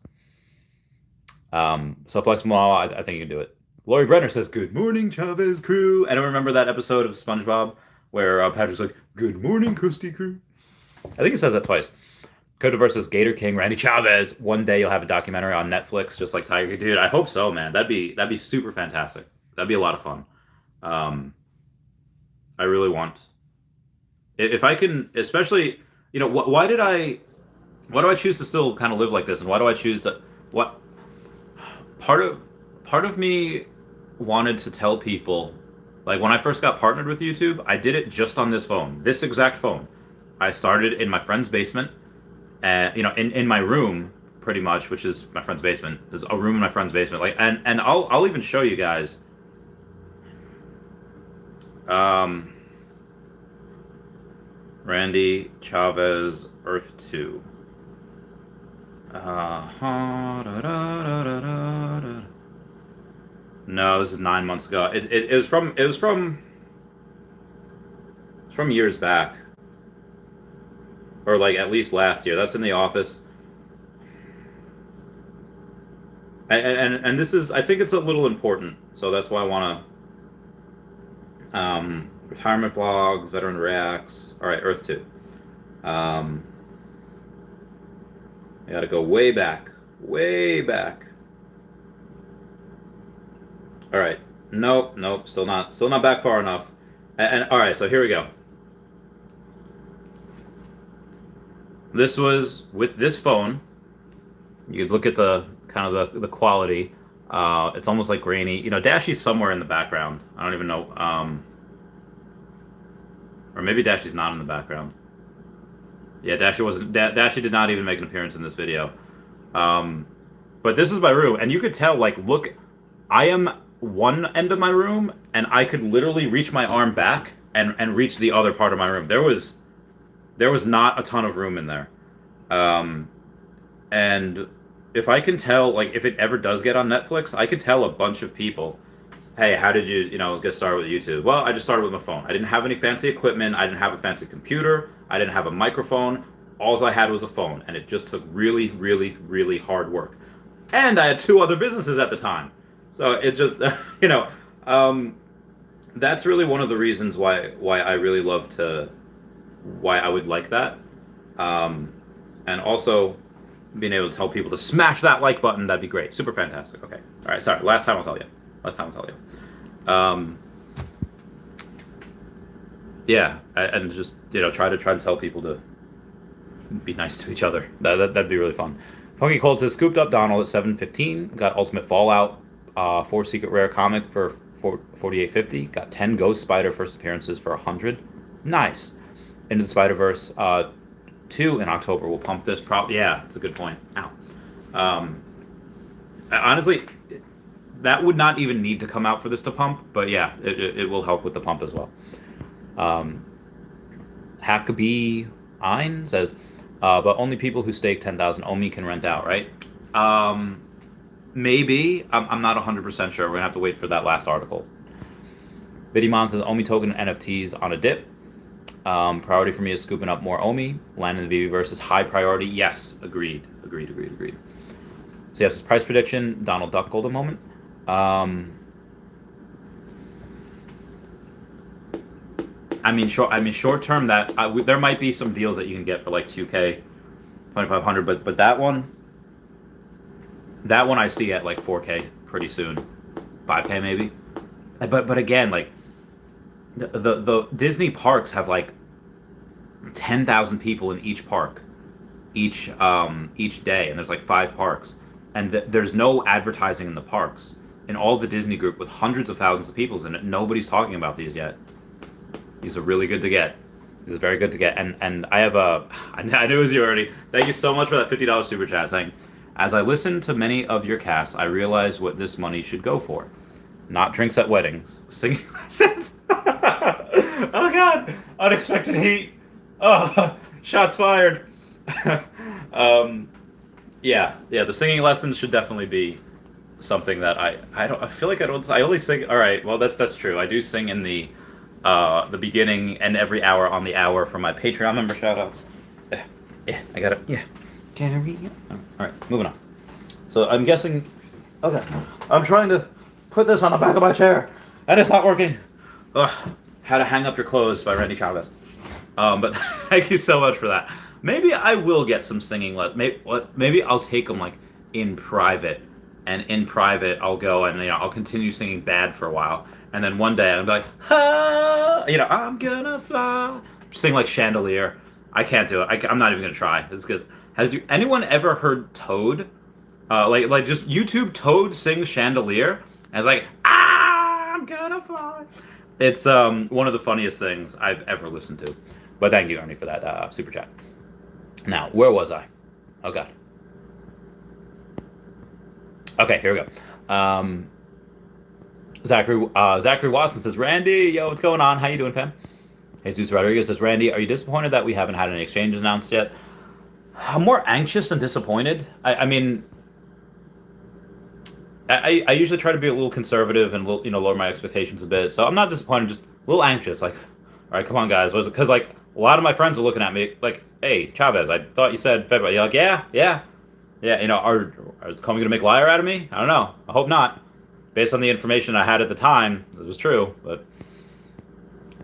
So, Flex Moala, I think you can do it. Lori Brenner says, good morning, Chavez crew. And I remember that episode of SpongeBob where Patrick's like, good morning, Krusty crew. I think it says that twice. Coda versus Gator King, Randy Chavez. One day you'll have a documentary on Netflix, just like Tiger. Dude, I hope so, man. That'd be super fantastic. That'd be a lot of fun. I really want. If I can, especially, why do I choose to still kind of live like this, and why do I choose to? What part of me wanted to tell people, like when I first got partnered with YouTube, I did it just on this phone, this exact phone. I started in my friend's basement. In my room, pretty much, which is my friend's basement. There's a room in my friend's basement, and I'll even show you guys. Randy Chavez Earth 2. No, this is 9 months ago. It was from years back. Or like at least last year. That's in the office. And this is, I think it's a little important. So that's why I want to retirement vlogs, veteran reacts. All right, Earth 2. I got to go way back. Way back. All right. Nope, still not back far enough. And all right, so here we go. This was with this phone. You could look at the kind of the quality. It's almost like grainy. You know, Dashy's somewhere in the background. I don't even know. Or maybe Dashy's not in the background. Yeah, Dashy wasn't. Dashy did not even make an appearance in this video. But this is my room, and you could tell. Like, look, I am one end of my room, and I could literally reach my arm back and reach the other part of my room. There was not a ton of room in there. And if I can tell, like, if it ever does get on Netflix, I could tell a bunch of people, hey, how did you, get started with YouTube? Well, I just started with my phone. I didn't have any fancy equipment. I didn't have a fancy computer. I didn't have a microphone. All I had was a phone, and it just took really, really, really hard work. And I had 2 other businesses at the time. So it just, that's really one of the reasons why I really love why I would like that. And also being able to tell people to smash that like button, that'd be great. Super fantastic. Okay. All right, sorry. Last time I'll tell you. Yeah, and just, try to tell people to be nice to each other. That'd be really fun. Funky Cold says, scooped up Donald at 715. Got Ultimate Fallout 4 Secret Rare comic for 48.50. Got 10 Ghost Spider first appearances for 100. Nice. Into the Spider-Verse 2 in October. We'll pump this. Yeah, it's a good point. Ow. Honestly, that would not even need to come out for this to pump, but yeah, it will help with the pump as well. Hackabee Ein says, but only people who stake 10,000 Omi can rent out, right? Maybe. I'm not 100% sure. We're going to have to wait for that last article. Vidimon says, Omi token NFTs on a dip. Priority for me is scooping up more Omi. Land in the Veve versus high priority. Yes, agreed. So yes, price prediction, Donald Duck Golden moment. Short term that there might be some deals that you can get for like 2K, 2,500, but that one I see at like 4K pretty soon, 5K maybe. But again, like the Disney parks have like 10,000 people in each park, each day, and there's like 5 parks, and there's no advertising in the parks. In all the Disney group with hundreds of thousands of people in it, nobody's talking about these yet. These are really good to get. These are very good to get. And I have I knew it was you already. Thank you so much for that $50 super chat saying, as I listen to many of your casts, I realize what this money should go for. Not drinks at weddings. Singing lessons. Oh God. Unexpected heat. Oh, shots fired. Yeah, the singing lessons should definitely be something that I feel like I only sing. All right, well that's true. I do sing in the beginning and every hour on the hour for my Patreon member shoutouts. Yeah, I got it. Yeah, carry. All right, moving on. So I'm guessing. Okay, I'm trying to put this on the back of my chair, and it's not working. Ugh. How to Hang Up Your Clothes by Wendy Chavez. But thank you so much for that. Maybe I will get some singing. Maybe I'll take them like in private. And in private, I'll go and I'll continue singing bad for a while, and then one day I'll be like, ah, I'm gonna fly, sing like Chandelier. I can't do it. I'm not even gonna try. It's good. Has anyone ever heard Toad? Like just YouTube Toad sing Chandelier, and it's like, I'm gonna fly. It's one of the funniest things I've ever listened to. But thank you, Ernie, for that super chat. Now, where was I? Oh God. Okay, here we go. Zachary Watson says, Randy, yo, what's going on? How you doing, fam? Jesus Rodriguez says, Randy, are you disappointed that we haven't had any exchanges announced yet? I'm more anxious than disappointed. I usually try to be a little conservative and lower my expectations a bit. So I'm not disappointed, just a little anxious. Like, all right, come on, guys. Was it because like a lot of my friends are looking at me like, hey, Chavez, I thought you said February. You're like, yeah. Are Comey gonna make a liar out of me? I don't know. I hope not. Based on the information I had at the time, it was true. But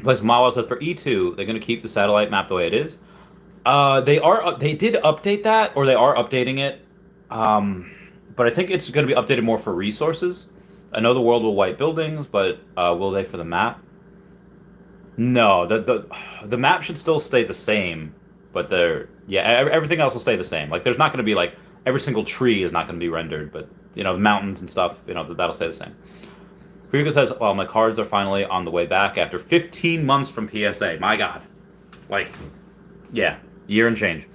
like Mawa says, for E2, they're gonna keep the satellite map the way it is. They did update that, or they are updating it. But I think it's gonna be updated more for resources. I know the world will wipe buildings, but will they for the map? No, the map should still stay the same, but everything else will stay the same. Like there's not gonna be like every single tree is not going to be rendered, but the mountains and stuff, that'll stay the same. Hugo says, well, my cards are finally on the way back after 15 months from PSA. My God. Yeah, year and change.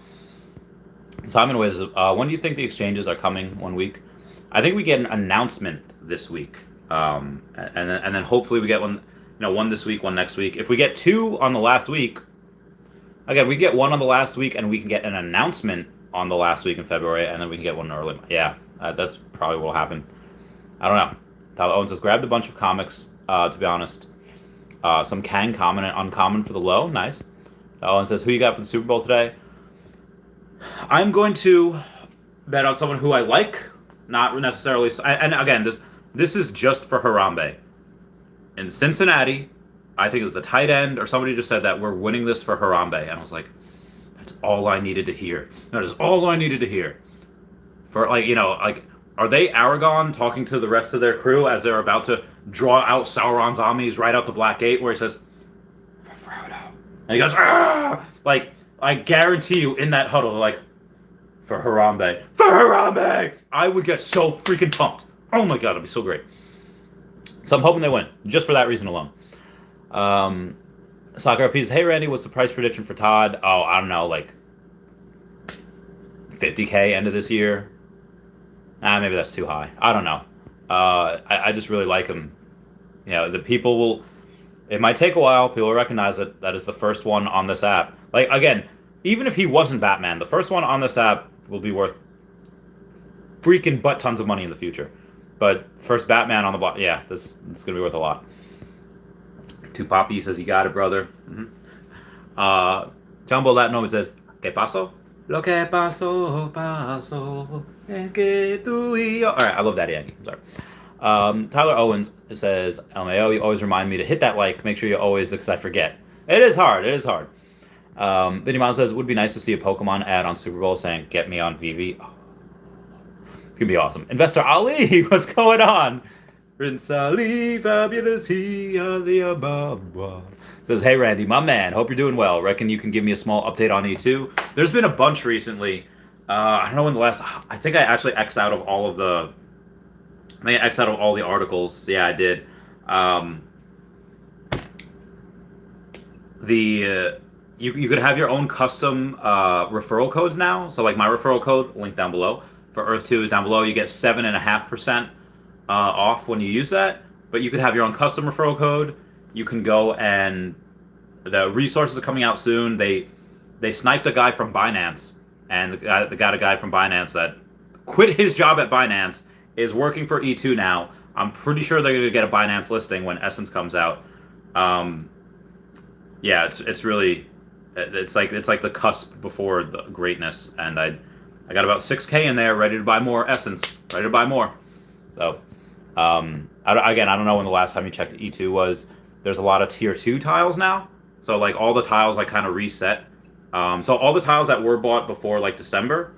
Simon Wiz, when do you think the exchanges are coming 1 week? I think we get an announcement this week. And then hopefully we get one, one this week, one next week. If we get 2 on the last week, again, we get 1 on the last week and we can get an announcement on the last week in February, and then we can get 1 early. Yeah, that's probably what will happen. I don't know. Tyler Owens has grabbed a bunch of comics, to be honest. Some Kang common and uncommon for the low. Nice. Owen says, who you got for the Super Bowl today? I'm going to bet on someone who I like, not necessarily. And again, this is just for Harambe. In Cincinnati, I think it was the tight end, or somebody just said that we're winning this for Harambe. And I was like, that's all I needed to hear. That is all I needed to hear. For are they Aragon talking to the rest of their crew as they're about to draw out Sauron's armies right out the Black Gate, where he says, for Frodo. And he goes, ah! I guarantee you in that huddle, they're like, for Harambe. For Harambe! I would get so freaking pumped. Oh my God, it'd be so great. So I'm hoping they win, just for that reason alone. Sakura Pieces, hey Randy, what's the price prediction for Todd? Oh, I don't know, $50K end of this year. Maybe that's too high. I don't know. I just really like him. The people will... It might take a while. People will recognize that that is the first one on this app. Again, even if he wasn't Batman, the first one on this app will be worth freaking butt tons of money in the future. But first Batman on the block, yeah, it's going to be worth a lot. Two Poppy says, you got it, brother. Mm-hmm. Jumbo Latin says, ¿Qué pasó? Lo que pasó, pasó. Alright, I love that Yankee. I'm sorry. Tyler Owens says, LMAO, you always remind me to hit that like. Make sure you always, because I forget. It is hard. Vinny Miles says, would be nice to see a Pokemon ad on Super Bowl saying, get me on Veve. Oh, it could be awesome. Investor Ali, what's going on? Prince Ali, fabulous he, Ali Ababa. Says, hey Randy, my man, hope you're doing well. Reckon you can give me a small update on E2? There's been a bunch recently. I don't know when the last... I think I actually X'd out of all of the... I think I X'd out of all the articles. Yeah, I did. You could have your own custom referral codes now. So my referral code, link down below, for Earth 2 is down below. You get 7.5% off when you use that. But you could have your own custom referral code. You can go and... The resources are coming out soon. They sniped a guy from Binance. And the guy from Binance that quit his job at Binance is working for E2 now. I'm pretty sure they're going to get a Binance listing when Essence comes out. Yeah, it's really it's like the cusp before the greatness. And I got about 6K in there, ready to buy more Essence, ready to buy more. So I don't know when the last time you checked E2 was. There's a lot of tier 2 tiles now, so all the tiles kind of reset. So all the tiles that were bought before December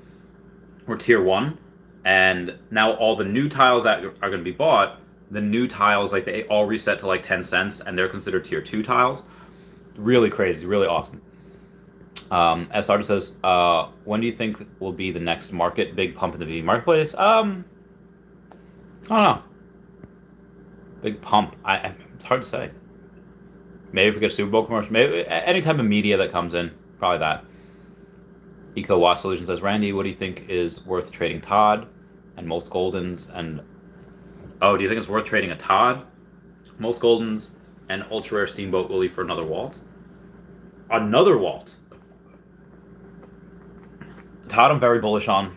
were tier 1, and now all the new tiles that are going to be bought, the new tiles they all reset to 10 cents, and they're considered tier 2 tiles. Really crazy, really awesome. S. Artist says, when do you think will be the next market big pump in the Veve marketplace? I don't know. Big pump. It's hard to say. Maybe if we get a Super Bowl commercial, maybe any type of media that comes in. Probably that. Eco Watch Solution says, Randy, what do you think is worth trading Todd and most Goldens? And do you think it's worth trading a Todd, most Goldens, and ultra rare Steamboat Willie for another Walt? Another Walt. Todd, I'm very bullish on.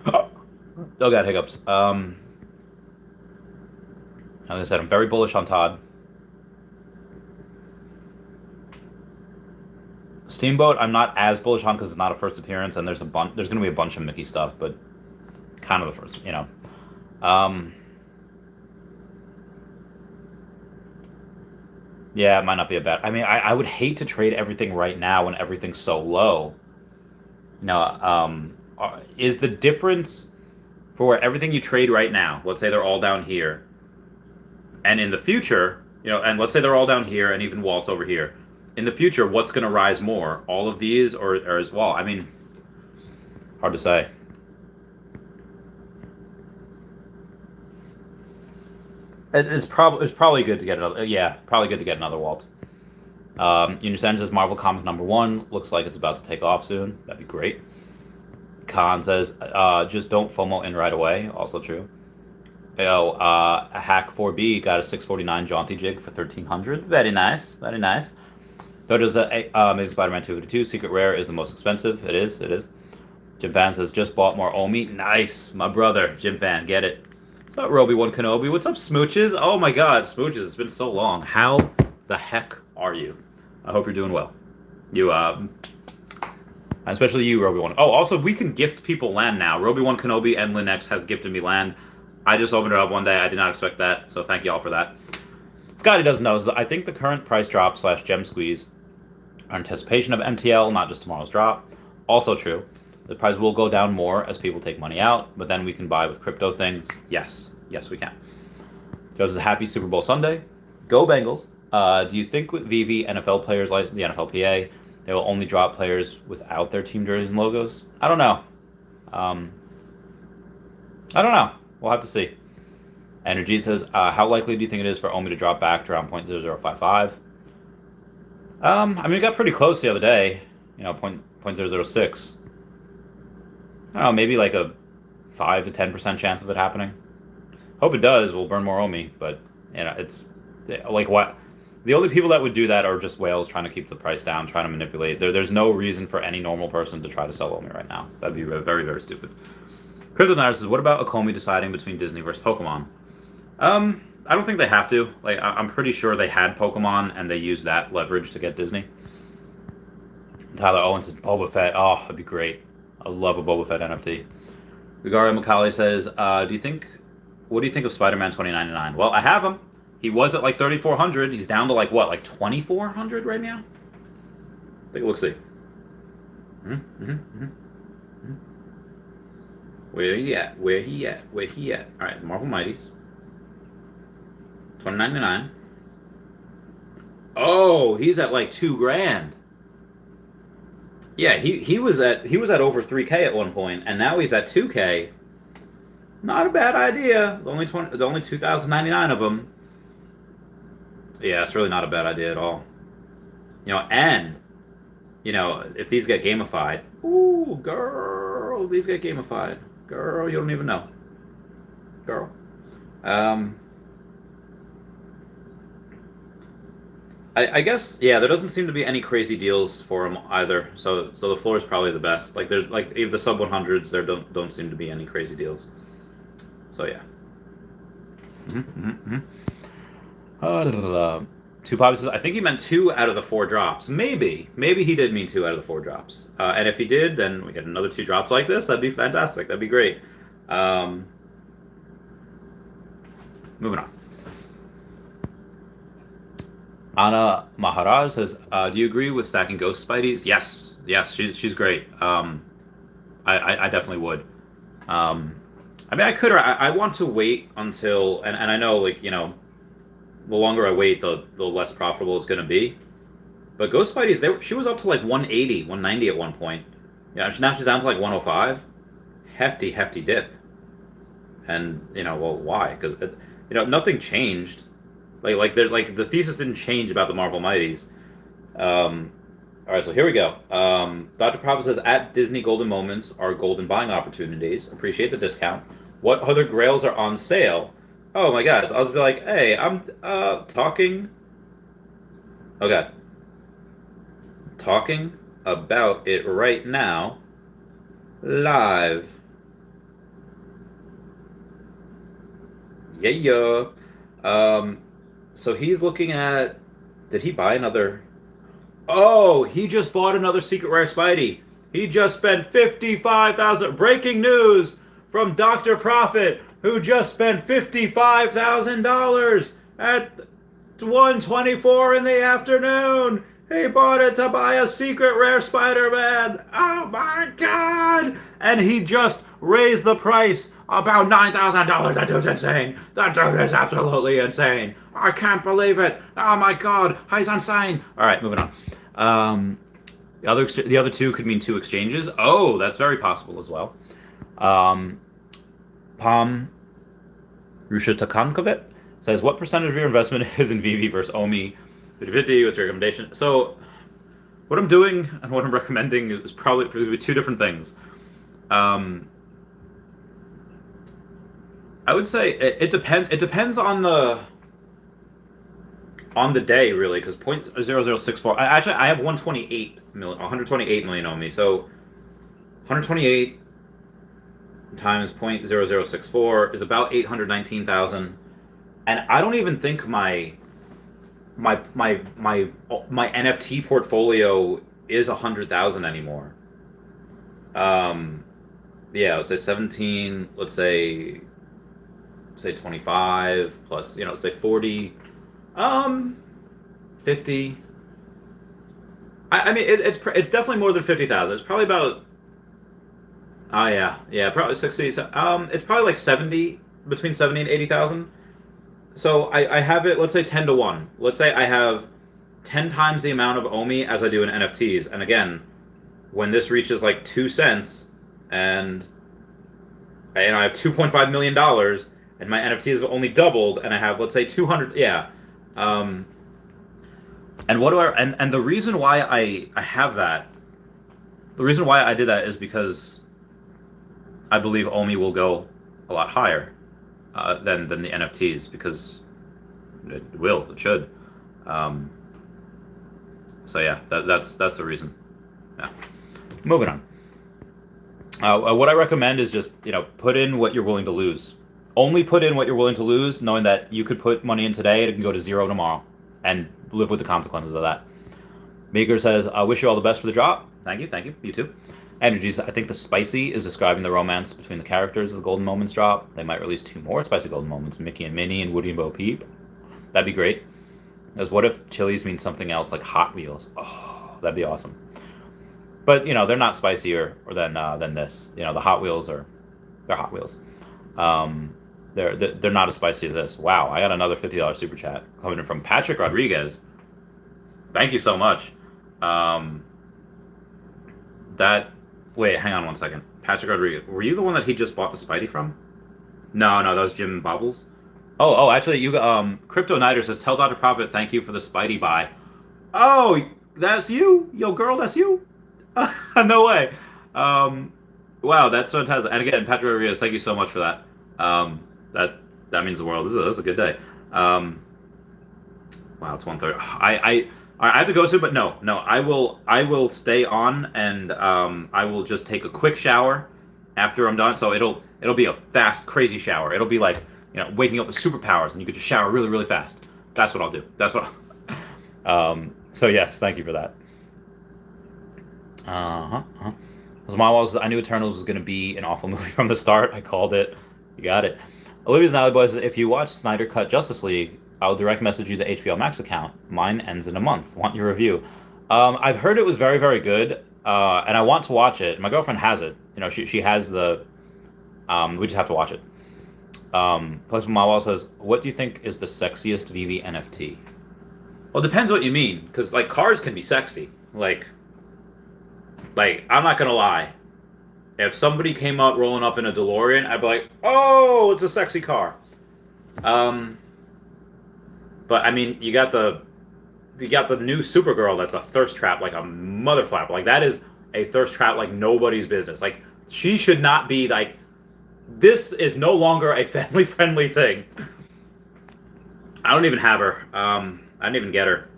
Oh god, hiccups. As I said, I'm very bullish on Todd. Steamboat, I'm not as bullish on because it's not a first appearance, and there's going to be a bunch of Mickey stuff, but kind of the first, Yeah, it might not be a bad... I mean, I would hate to trade everything right now when everything's so low. Is the difference for everything you trade right now, let's say they're all down here, and in the future, and let's say they're all down here, and even Walt's over here. In the future, what's going to rise more? All of these or as well? I mean, hard to say. It's probably good to get another. Yeah, probably good to get another Walt. Unisend says Marvel Comic #1 looks like it's about to take off soon. That'd be great. Khan says, just don't FOMO in right away. Also true. A Hack 4B got a 649 jaunty jig for 1300. Very nice, very nice. Though does Amazing Spider-Man 252 Secret Rare is the most expensive. It is. Jim Fan says just bought more Omi. Nice, my brother Jim Fan, get it. What's up, Roby1 Kenobi? What's up, Smooches? Oh my God, Smooches! It's been so long. How the heck are you? I hope you're doing well. You especially you, Roby1. Oh, also we can gift people land now. Roby1 Kenobi and Linux has gifted me land. I just opened it up one day. I did not expect that, so thank you all for that. Scotty doesn't know. I think the current price drop / gem squeeze are anticipation of MTL, not just tomorrow's drop. Also true. The price will go down more as people take money out, but then we can buy with crypto things. Yes, we can. Joe says, happy Super Bowl Sunday. Go Bengals. Do you think with Veve NFL players like the NFLPA, they will only drop players without their team jerseys and logos? I don't know. We'll have to see. Energy says, how likely do you think it is for Omi to drop back to around 0.0055? I mean, it got pretty close the other day. 0.006. I don't know, maybe like a 5 to 10% chance of it happening. Hope it does. We'll burn more Omi, but it's like what? The only people that would do that are just whales trying to keep the price down, trying to manipulate. There's no reason for any normal person to try to sell Omi right now. That'd be very, very stupid. Crypto Night says, what about Akomi deciding between Disney versus Pokemon? I don't think they have to. Like, I'm pretty sure they had Pokemon and they used that leverage to get Disney. Tyler Owens says, Boba Fett. Oh, that'd be great. I love a Boba Fett NFT. Vigario Macaulay says, what do you think of Spider-Man 2099? Well, I have him. He was at like 3,400. He's down to like 2,400 right now? Take a look-see. Where he at? Where he at? All right, Marvel Mighties. 2099. Oh, he's at like $2,000. Yeah, he was at over 3K at one point, and now he's at 2K. Not a bad idea. There's only 2,099 of them. Yeah, it's really not a bad idea at all. And if these get gamified, ooh, girl, these get gamified. Girl, you don't even know. Girl. I guess, yeah, there doesn't seem to be any crazy deals for them either. So the floor is probably the best. Like, there's like even the sub 100s, there don't seem to be any crazy deals. So yeah. Two Pops says, I think he meant 2 out of the 4 drops. Maybe he did mean 2 out of the 4 drops. And if he did, then we get another 2 drops like this. That'd be fantastic. That'd be great. Moving on. Anna Maharaj says, do you agree with stacking Ghost Spideys? Yes, she's great. I definitely would. I mean, I could, or I want to wait until, and I know, like, the longer I wait, the less profitable it's going to be. But Ghost Spideys, she was up to like 180, 190 at one point. Yeah, now she's down to like 105. Hefty dip. And, well, why? Because, nothing changed. Like the thesis didn't change about the Marvel Mighties. All right, so here we go. Dr. Prophet says, at Disney Golden Moments are golden buying opportunities. Appreciate the discount. What other grails are on sale? Oh my gosh, I'll just be like, hey, I'm talking. Okay. Talking about it right now. Live. Yeah. So he's looking at, did he buy another? Oh, he just bought another Secret Rare Spidey. He just spent 55,000. Breaking news from Dr. Prophet, who just spent $55,000 at 1:24 in the afternoon. He bought it to buy a Secret Rare Spider-Man. Oh my God! And he just raised the price about $9,000. That dude's insane. That dude is absolutely insane. I can't believe it. Oh my God, he's insane. All right, moving on. The other 2 could mean 2 exchanges. Oh, that's very possible as well. Pom Rusha Takankovic Says, what percentage of your investment is in VV versus OMI? 50/50, what's your recommendation? So, what I'm doing and what I'm recommending is probably two different things. I would say it depends on the day, really, because 0.0064. I have 128 million on me, so 128 times 0.0064 is about 819,000, and I don't even think my NFT portfolio is 100,000 anymore. Yeah, let's say 17. Let's say 25 plus, let's say 40. 50. I mean, it's definitely more than 50,000. It's probably about. Oh yeah, probably 60. It's probably like 70, between 70 and 80,000. So I have it. Let's say 10 to 1. Let's say I have 10 times the amount of OMI as I do in NFTs. And again, when this reaches like 2 cents, and I have $2.5 million, and my NFT has only doubled, and I have, let's say, 200. Yeah. And what do and the reason why I have that, the reason why I did that is because I believe OMI will go a lot higher than the NFTs, because it should. So yeah, that's the reason. Yeah. Moving on. What I recommend is just put in what you're willing to lose. Only put in what you're willing to lose, knowing that you could put money in today and it can go to zero tomorrow, and live with the consequences of that. Meeker says, I wish you all the best for the drop. Thank you, you too. Energies, I think the spicy is describing the romance between the characters of the Golden Moments drop. They might release 2 more spicy Golden Moments, Mickey and Minnie and Woody and Bo Peep. That'd be great. As what if Chili's means something else like Hot Wheels? Oh, that'd be awesome. But they're not spicier than this. The Hot Wheels they're Hot Wheels. They're not as spicy as this. Wow, I got another $50 super chat coming in from Patrick Rodriguez. Thank you so much. Wait, hang on one second. Patrick Rodriguez, were you the one that he just bought the Spidey from? No, that was Jim Bubbles. Oh, actually, you Crypto Nighter says, tell Dr. Profit thank you for the Spidey buy. Oh, that's you? Yo, girl, that's you? No way. Wow, that's fantastic. And again, Patrick Rodriguez, thank you so much for that. That means the world. This is a good day. Wow, it's 1:30. I have to go soon, but no. I will stay on, and I will just take a quick shower after I'm done. So it'll be a fast, crazy shower. It'll be like waking up with superpowers, and you could just shower really, really fast. That's what I'll do. That's what. So yes, thank you for that. I knew Eternals was going to be an awful movie from the start. I called it. You got it. Olivia's Nally Boy says, if you watch Snyder Cut Justice League, I'll direct message you the HBO Max account. Mine ends in a month. Want your review? I've heard it was very, very good, and I want to watch it. My girlfriend has it. She has the. We just have to watch it. Flexible Mawal says, what do you think is the sexiest VV NFT? Well, it depends what you mean, because cars can be sexy. Like I'm not gonna lie. If somebody came out rolling up in a DeLorean, I'd be like, oh, it's a sexy car. But I mean, you got the new Supergirl that's a thirst trap like a mother flapper. That is a thirst trap like nobody's business. She should not be this is no longer a family friendly thing. I don't even have her. I didn't even get her.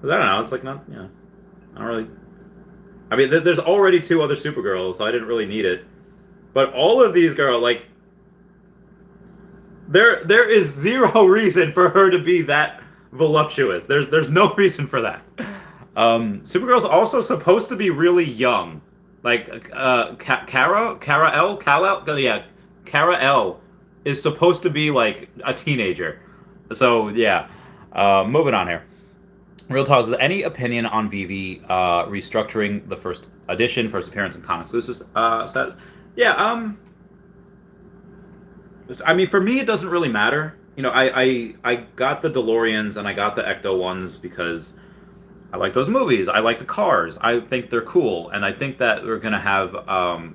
I don't know. It's not. I don't really. I mean, there's already 2 other Supergirls, so I didn't really need it. But all of these girls, there is zero reason for her to be that voluptuous. There's no reason for that. Supergirl's also supposed to be really young. Kara L is supposed to be a teenager. So yeah, moving on here. Real Talk says, any opinion on VV restructuring the first edition, first appearance, and con-exclusive status? Yeah, I mean, for me, it doesn't really matter. I got the DeLoreans and I got the Ecto ones because I like those movies. I like the cars. I think they're cool, and I think that they're gonna have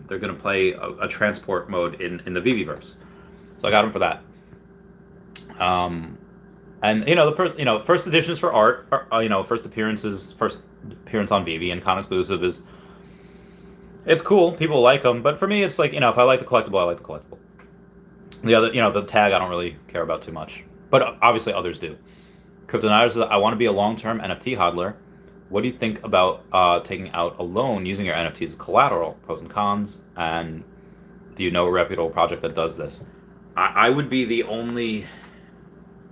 they're gonna play a transport mode in the VV verse. So I got them for that. Um, and the first editions for art, first appearance on Veve and con exclusive is it's cool. People like them, but for me, it's like if I like the collectible, I like the collectible. The other, the tag, I don't really care about too much, but obviously others do. Kryptonite says, I want to be a long-term NFT hodler. What do you think about taking out a loan using your NFTs as collateral? Pros and cons, and do you know a reputable project that does this? I would be the only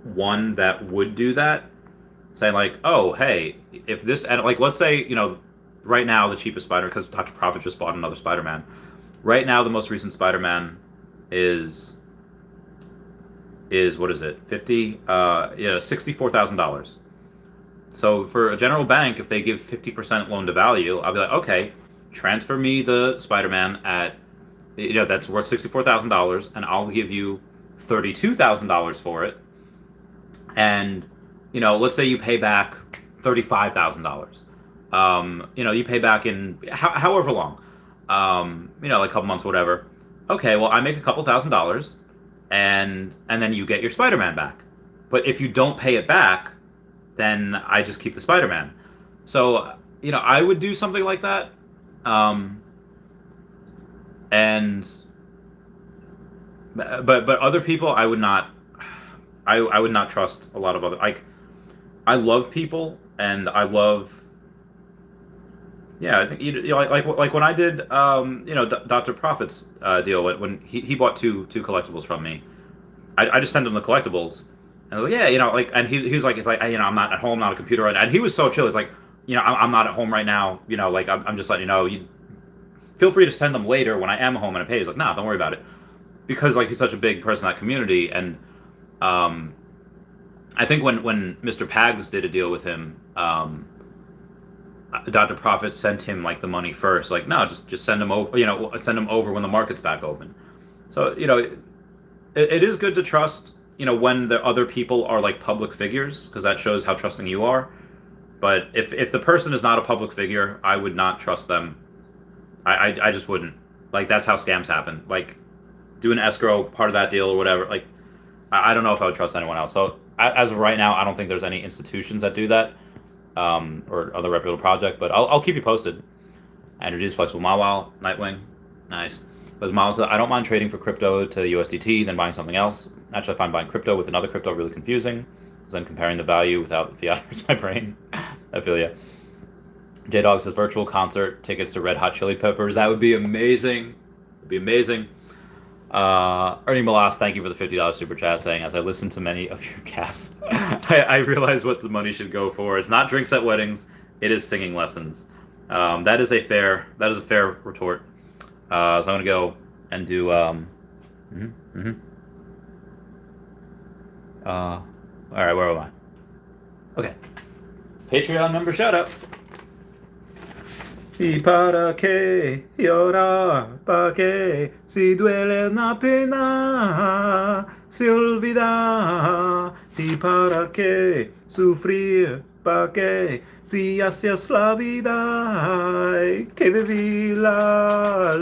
one that would do that. Saying like, oh, hey, if this, and like, let's say, right now the cheapest Spider, because Dr. Profit just bought another Spider-Man. Right now, the most recent Spider-Man is what is it? $64,000. So for a general bank, if they give 50% loan to value, I'll be like, okay, transfer me the Spider-Man at, that's worth $64,000, and I'll give you $32,000 for it. And, let's say you pay back $35,000. You pay back in however long, like a couple months, whatever. Okay, well, I make a couple $1,000s, and then you get your Spider-Man back. But if you don't pay it back, then I just keep the Spider-Man. So, I would do something like that. But other people, I would not. I would not trust a lot of other. I love people, and I love. Yeah, I think like when I did Dr. Profit's deal when he bought two collectibles from me. I just sent him the collectibles, and I was like, yeah, and he was like, it's like, I'm not at home, not a computer right now, and he was so chill. He's like, I'm not at home right now, like I'm just letting you know. You feel free to send them later when I am home and I pay. He's like, nah, don't worry about it, because like he's such a big person in that community, and I think when Mr. Pags did a deal with him, Dr. Profit sent him like the money first. Like, no, just send him over. Send him over when the market's back open. So it is good to trust. When the other people are like public figures, because that shows how trusting you are. But if the person is not a public figure, I would not trust them. I just wouldn't. Like, that's how scams happen. Like, do an escrow part of that deal or whatever. Like, I don't know if I would trust anyone else. So as of right now, I don't think there's any institutions that do that. Or other reputable project, but I'll keep you posted. I introduced Flexible Mawile, Nightwing, nice. But Miles said, I don't mind trading for crypto to USDT than buying something else. Actually, I find buying crypto with another crypto really confusing, because then comparing the value without the fiat hurts my brain. I feel ya. J-Dog says, virtual concert tickets to Red Hot Chili Peppers. That would be amazing. It'd be amazing. Ernie Malas, thank you for the $50 super chat, saying, as I listen to many of your casts, I realize what the money should go for. It's not drinks at weddings, it is singing lessons. That is a fair retort. So I'm gonna go and do all right, where am I? Okay. Patreon member shout out. Y para qué llorar, para qué si duele una pena se olvida, y para qué sufrir, para qué si así es la vida, hay que vivir la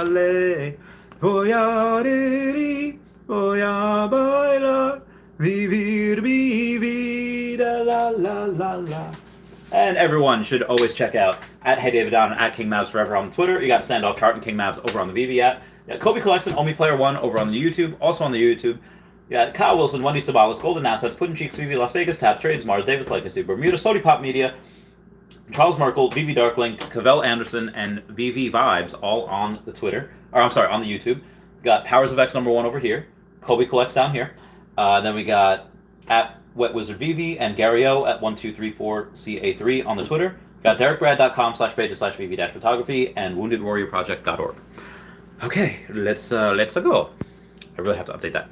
ley. Voy a reír, voy a bailar, vivir mi vida, la. And everyone should always check out at HeyDavidDown and at KingMavsForever on Twitter. You got Standoff Chart and King Mavs over on the Veve app. You got Kobe Collection, Only Player One over on the YouTube, also on the YouTube. You got Kyle Willson, Wendy Stibalis, Golden Assets, Puddin' Cheeks, Veve, Las Vegas, Tabs, Trades, Mars, Davis Legacy, Bermuda, Sody Pop Media, Charles Merkel, Veve Darklink, Cavell Anderson, and Veve Vibes, all on the Twitter. Or I'm sorry, on the YouTube. You got Powers of X #1 over here. Kobe Collects down here. Then we got at Wet Wizard Veve and Gary O at 1234CA3 on the Twitter. Got DerekBrad.com/pages/Veve-photography and WoundedWarriorProject.org. Okay, let's go. I really have to update that.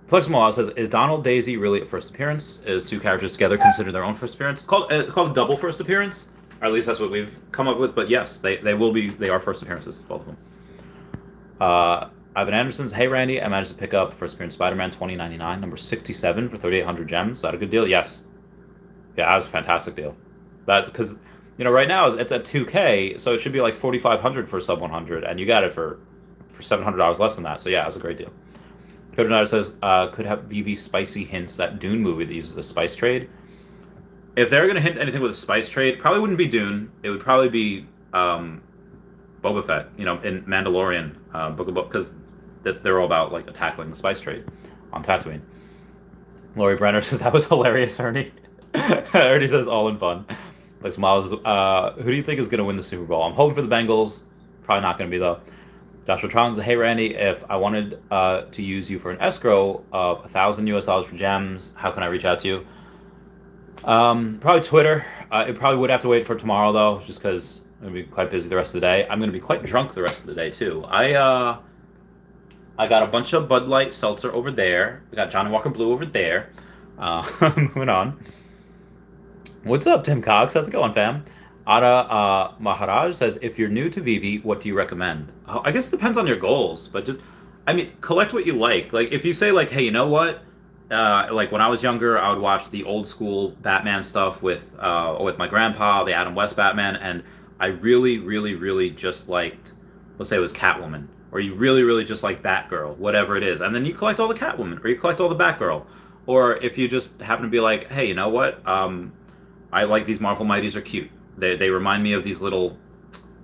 Flexible says, is Donald Daisy really a first appearance? Is two characters together considered their own first appearance? It's called a double first appearance, or at least that's what we've come up with. But yes, they are first appearances, both of them. Ivan Anderson's, hey Randy, I managed to pick up first appearance Spider-Man 2099, number 67 for 3,800 gems. Is that a good deal? Yes. Yeah, that was a fantastic deal. That's because, right now it's at 2K, so it should be like 4,500 for sub 100, and you got it for $700 less than that. So yeah, it was a great deal. Codenado says, could have BB spicy hints that Dune movie that uses the spice trade. If they're going to hint anything with a spice trade, probably wouldn't be Dune. It would probably be Boba Fett, in Mandalorian Book of Book, because they're all about like tackling the spice trade on Tatooine. Lori Brenner says that was hilarious, Ernie. Ernie says all in fun. Like Miles says, who do you think is going to win the Super Bowl? I'm hoping for the Bengals. Probably not going to be though. Joshua Tron says, hey Randy, if I wanted to use you for an escrow of $1,000 for gems, how can I reach out to you? Probably Twitter. It probably would have to wait for tomorrow though, just because I'm gonna be quite busy the rest of the day. I'm gonna be quite drunk the rest of the day too. I got a bunch of Bud Light seltzer over there. We got Johnny Walker Blue over there. Moving on. What's up, Tim Cox? How's it going, fam? Ada Maharaj says, if you're new to Veve, what do you recommend? I guess it depends on your goals, but collect what you like. Like, if you say, like, hey, you know what? Like, when I was younger, I would watch the old school Batman stuff with my grandpa, the Adam West Batman, and I really, really, really just liked, let's say it was Catwoman, or you really, really just like Batgirl, whatever it is. And then you collect all the Catwoman, or you collect all the Batgirl. Or if you just happen to be like, hey, you know what? I like these Marvel Mighties are cute. They remind me of these little,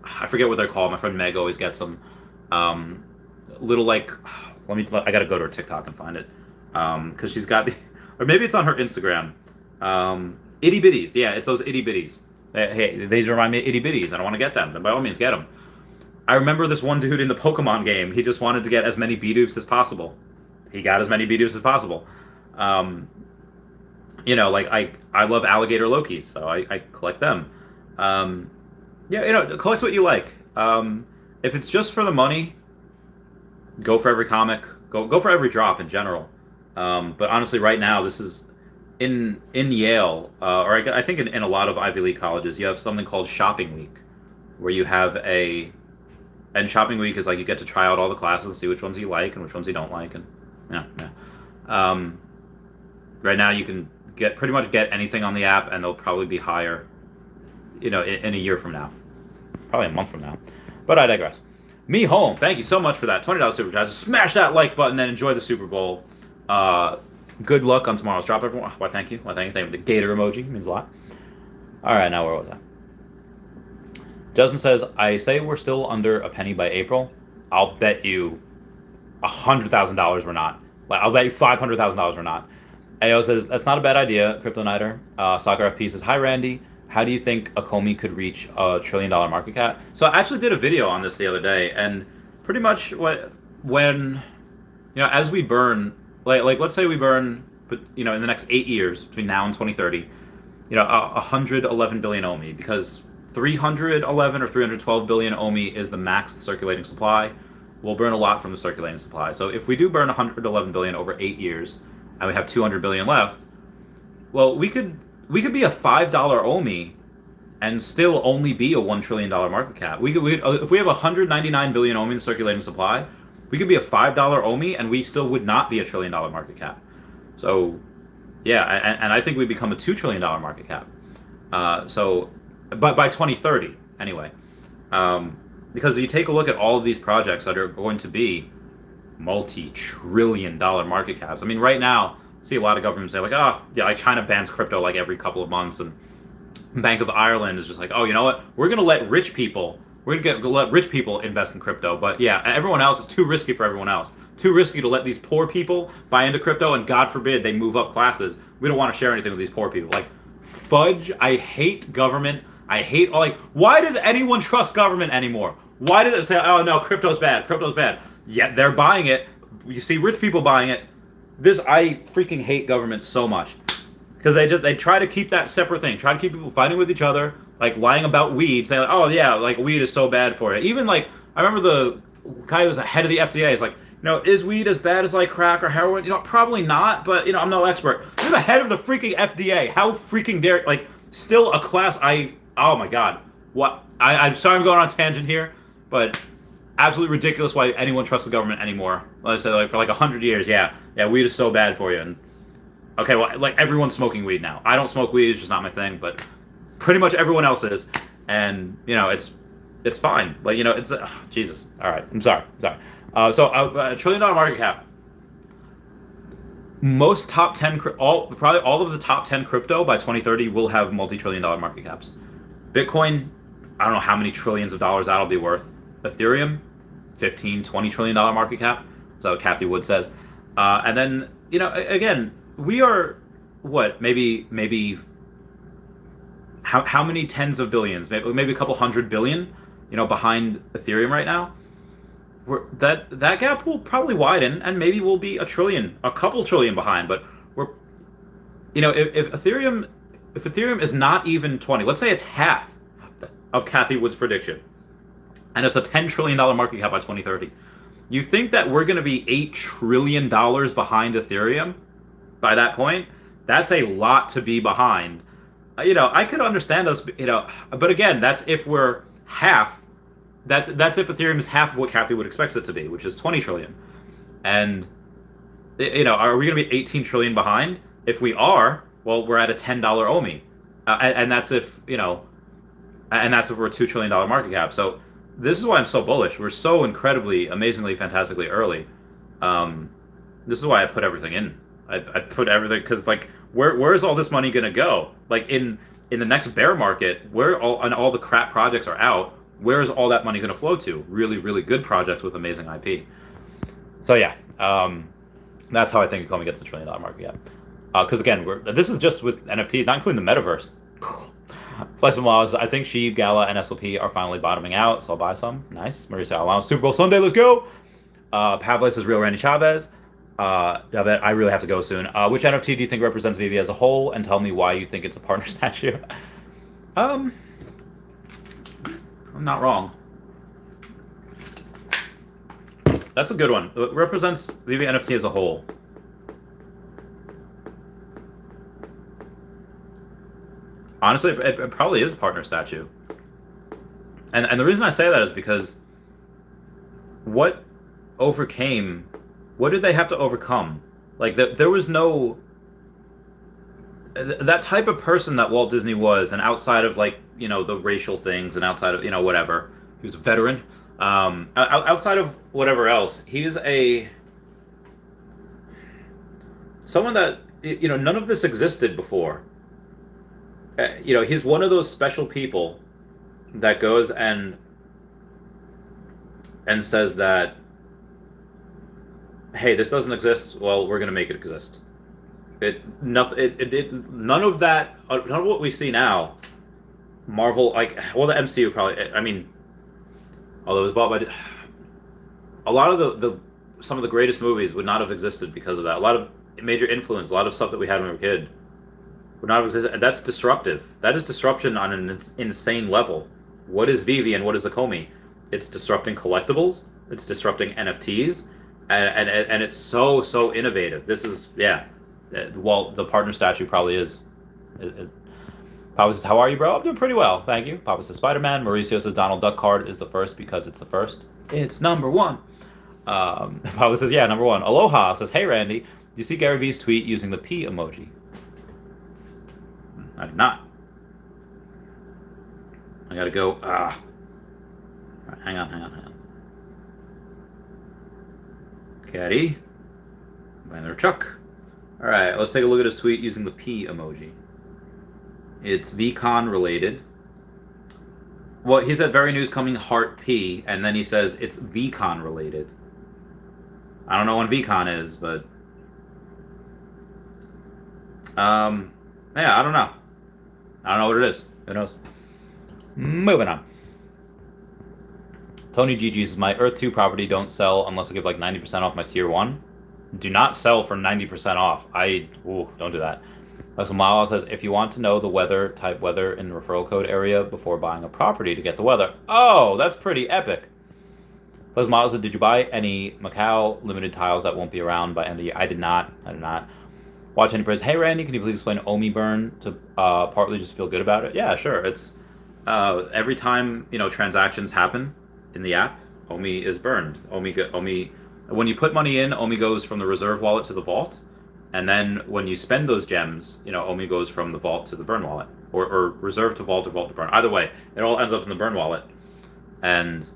I forget what they're called. My friend Meg always gets them. Little like, I gotta go to her TikTok and find it. Because she's got or maybe it's on her Instagram. Itty bitties. Yeah, it's those itty bitties. Hey, these remind me of itty bitties. I don't want to get them. Then by all means, get them. I remember this one dude in the Pokemon game. He just wanted to get as many Bidoofs as possible. He got as many Bidoofs as possible. Like I love alligator Lokis, so I collect them. Collect what you like. If it's just for the money, go for every comic. Go for every drop in general. But honestly, right now, this is in Yale, or I think in a lot of Ivy League colleges, you have something called Shopping Week, where you have and Shopping Week is like you get to try out all the classes and see which ones you like and which ones you don't like, and right now you can pretty much get anything on the app, and they'll probably be higher, in a year from now, probably a month from now. But I digress. Me Home, thank you so much for that $20 super chat. Smash that like button and enjoy the Super Bowl. Good luck on tomorrow's drop, everyone. Why, thank you. Thank you. The gator emoji means a lot. All right, now where was I? Justin says, I say we're still under a penny by April. I'll bet you $100,000 we're not. Like, I'll bet you $500,000 we're not. AO says, that's not a bad idea, Crypto Nighter. Soccer FP says, hi, Randy. How do you think Akomi could reach a $1 trillion market cap? So I actually did a video on this the other day, and pretty much as we burn, like let's say we burn, in the next 8 years, between now and 2030, 111 billion OMI, because 311 or 312 billion OMI is the max circulating supply. We'll burn a lot from the circulating supply. So if we do burn 111 billion over 8 years, and we have 200 billion left, well, we could be a $5 OMI and still only be a $1 trillion market cap. If we have 199 billion OMI in the circulating supply, we could be a $5 OMI and we still would not be a $1 trillion market cap. So, yeah, and I think we become a $2 trillion market cap. By 2030, anyway. Because you take a look at all of these projects that are going to be multi-trillion-dollar market caps. I mean, right now, see a lot of governments say like, China bans crypto like every couple of months, and Bank of Ireland is just like, oh, you know what? We're gonna let rich people invest in crypto, but yeah, everyone else is too risky for everyone else. Too risky to let these poor people buy into crypto, and God forbid they move up classes. We don't want to share anything with these poor people. Like, fudge! I hate government. Why does anyone trust government anymore? Why does it say, oh no, crypto's bad, crypto's bad? Yet they're buying it. You see rich people buying it. I freaking hate government so much. Because they try to keep that separate thing. Try to keep people fighting with each other, like lying about weed, saying, like, oh yeah, like weed is so bad for you. Even like, I remember the guy who was the head of the FDA is like, is weed as bad as like crack or heroin? Probably not, but I'm no expert. You're the head of the freaking FDA. How freaking dare, still a class, oh my God. What? I'm sorry I'm going on a tangent here, but absolutely ridiculous why anyone trusts the government anymore. Like I said, for 100 years, yeah, weed is so bad for you. And okay, well, everyone's smoking weed now. I don't smoke weed; it's just not my thing. But pretty much everyone else is, and it's fine. It's Jesus. All right, I'm sorry. So $1 trillion market cap. most top 10, probably all of the top 10 crypto by 2030 will have multi-trillion-dollar market caps. Bitcoin, I don't know how many trillions of dollars that'll be worth. Ethereum, 15, $20 trillion market cap. So Kathy Wood says. And then, again, we are, what, maybe how many tens of billions? Maybe a couple hundred billion, behind Ethereum right now. That gap will probably widen, and maybe we'll be a couple trillion behind. But if Ethereum is not even 20, let's say it's half of Kathy Wood's prediction, and it's a $10 trillion market cap by 2030. You think that we're going to be $8 trillion behind Ethereum by that point? That's a lot to be behind. I could understand us, but again, that's if we're half. That's if Ethereum is half of what Kathy Wood expects it to be, which is 20 trillion. And are we going to be 18 trillion behind? If we are, well, we're at a $10 OMI, and that's if and that's if we're a $2 trillion market cap. So this is why I'm so bullish. We're so incredibly, amazingly, fantastically early. This is why I put everything in. I put everything because where is all this money going to go? In the next bear market, where all the crap projects are out. Where is all that money going to flow to? Really, really good projects with amazing IP. So yeah, that's how I think Ecomi gets the $1 trillion market cap. Because again, this is just with NFTs, not including the metaverse. Flexible models. I think Sheeb, Gala, and SLP are finally bottoming out, so I'll buy some. Nice. Mauricio Allow. Super Bowl Sunday, let's go. Pavlis is real Randy Chavez. I really have to go soon. Which NFT do you think represents Veve as a whole? And tell me why you think it's a partner statue. I'm not wrong. That's a good one. It represents Veve NFT as a whole. Honestly, it probably is a partner statue. And the reason I say that is because what did they have to overcome? There was no... That type of person that Walt Disney was, and outside of, the racial things, and outside of, whatever. He was a veteran. Outside of whatever else, he's someone that, none of this existed before. He's one of those special people that goes and says that, hey, this doesn't exist. Well, we're gonna make it exist. None of that. None of what we see now. Marvel, the MCU probably. I mean, although it was bought by, a lot of some of the greatest movies would not have existed because of that. A lot of major influence, a lot of stuff that we had when we were a kid would not have existed. And that's disruptive. That is disruption on an insane level. What is Veve and what is Ecomi? It's disrupting collectibles. It's disrupting NFTs. And it's so innovative. This is, yeah. Well, the partner statue probably is. Papa says, how are you, bro? I'm doing pretty well, thank you. Papa says, Spider-Man. Mauricio says, Donald Duck card is the first because it's the first. It's number one. Papa says, yeah, number one. Aloha says, hey, Randy, do you see Gary Vee's tweet using the P emoji? I did not. I gotta go. Hang on. Caddy. Banner Chuck. Alright, let's take a look at his tweet using the P emoji. It's VCon related. Well, he said very news coming heart P, and then he says it's VCon related. I don't know when VCon is, but yeah, I don't know. I don't know what it is. Who knows? Moving on. Tony GG says, my Earth 2 property don't sell unless I give 90% off my tier 1. Do not sell for 90% off. Don't do that. So Mala says, if you want to know the type weather in the referral code area before buying a property to get the weather. Oh, that's pretty epic. So Mala said, did you buy any Macau limited tiles that won't be around by end of the year? I did not. Watch any praise. Hey Randy, can you please explain OMI burn to partly just feel good about it? Yeah, sure. It's every time transactions happen in the app, OMI is burned. OMI when you put money in, OMI goes from the reserve wallet to the vault, and then when you spend those gems, OMI goes from the vault to the burn wallet, or reserve to vault or vault to burn. Either way, it all ends up in the burn wallet, and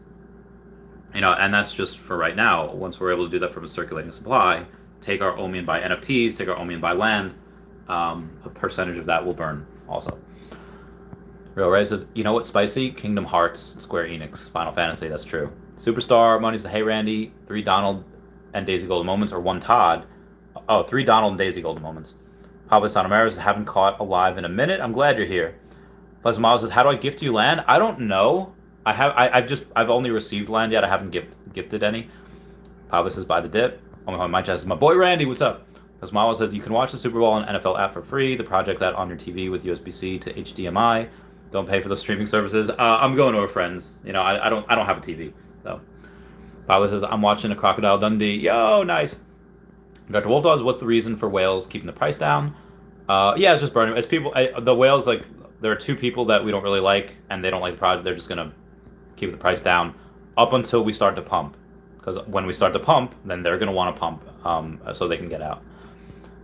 and that's just for right now. Once we're able to do that from a circulating supply take our Omi and buy NFTs, take our Omi and buy land. A percentage of that will burn also. Real Ray says, you know what's spicy? Kingdom Hearts, Square Enix, Final Fantasy. That's true. Superstar Money says, hey Randy, 3 Donald and Daisy Golden moments or 1 Todd. Oh, 3 Donald and Daisy Golden moments. Pablo Santamera says, haven't caught alive in a minute. I'm glad you're here. Pleasant Miles says, how do I gift you land? I don't know. I've only received land yet. I haven't gifted any. Pablo says, buy the dip. Oh my God, my boy Randy, what's up? Pleasant Miles says, you can watch the Super Bowl on NFL app for free. The project that on your TV with USB-C to HDMI. Don't pay for those streaming services. I'm going to a friend's. You know, I don't have a TV. So Pablo says, I'm watching a Crocodile Dundee. Yo, nice. Dr. Wolf does, what's the reason for whales keeping the price down? Yeah, it's just burning. It's people. The whales, like, there are 2 people that we don't really like, and they don't like the project. They're just gonna keep the price down up until we start to pump. Because when we start to pump, then they're gonna want to pump, so they can get out.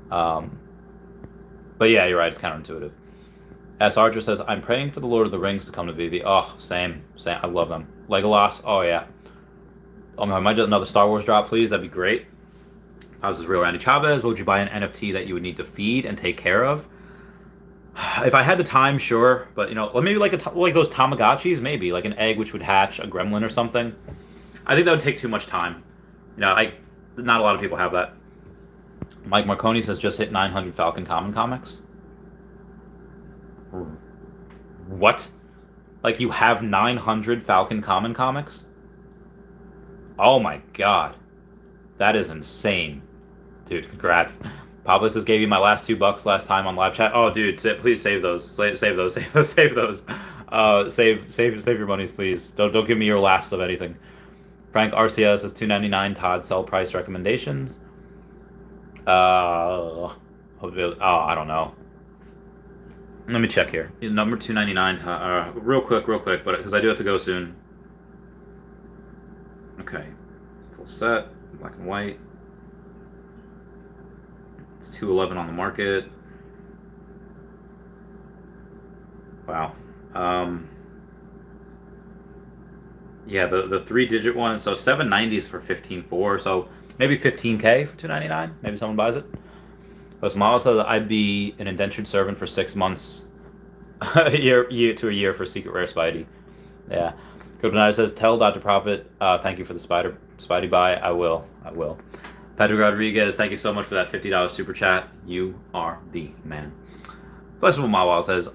But yeah, you're right. It's counterintuitive. S. Archer says, I'm praying for the Lord of the Rings to come to Veve. Oh, same. I love them. Legolas. Oh, yeah. Oh, my, might just another Star Wars drop, please. That'd be great. This is Real Randy Chavez. What would you buy an NFT that you would need to feed and take care of? If I had the time, sure. But, you know, maybe like those Tamagotchis, maybe. Like an egg which would hatch a gremlin or something. I think that would take too much time. You know, not a lot of people have that. Mike Marconi says, just hit 900 Falcon Common Comics. What? Like you have 900 Falcon Common Comics? Oh my God. That is insane. Dude, congrats. Pablo says, gave you my last $2 last time on live chat. Oh, dude, please save those. Save those. Save those. Save your monies, please. Don't give me your last of anything. Frank RCS says $2.99 Todd sell price recommendations. I don't know. Let me check here. Number 299. Real quick, but because I do have to go soon. Okay, full set, black and white. It's 211 on the market. Wow. Yeah, the 3-digit one. So 790s for 15.4. So maybe 15K for 299. Maybe someone buys it. But Smile says I'd be an indentured servant for 6 months, a year to a year for Secret Rare Spidey. Yeah. Kryptonite says, tell Dr. Prophet, thank you for the Spidey buy. I will. Patrick Rodriguez, thank you so much for that $50 super chat. You are the man. Flexible Mawal says,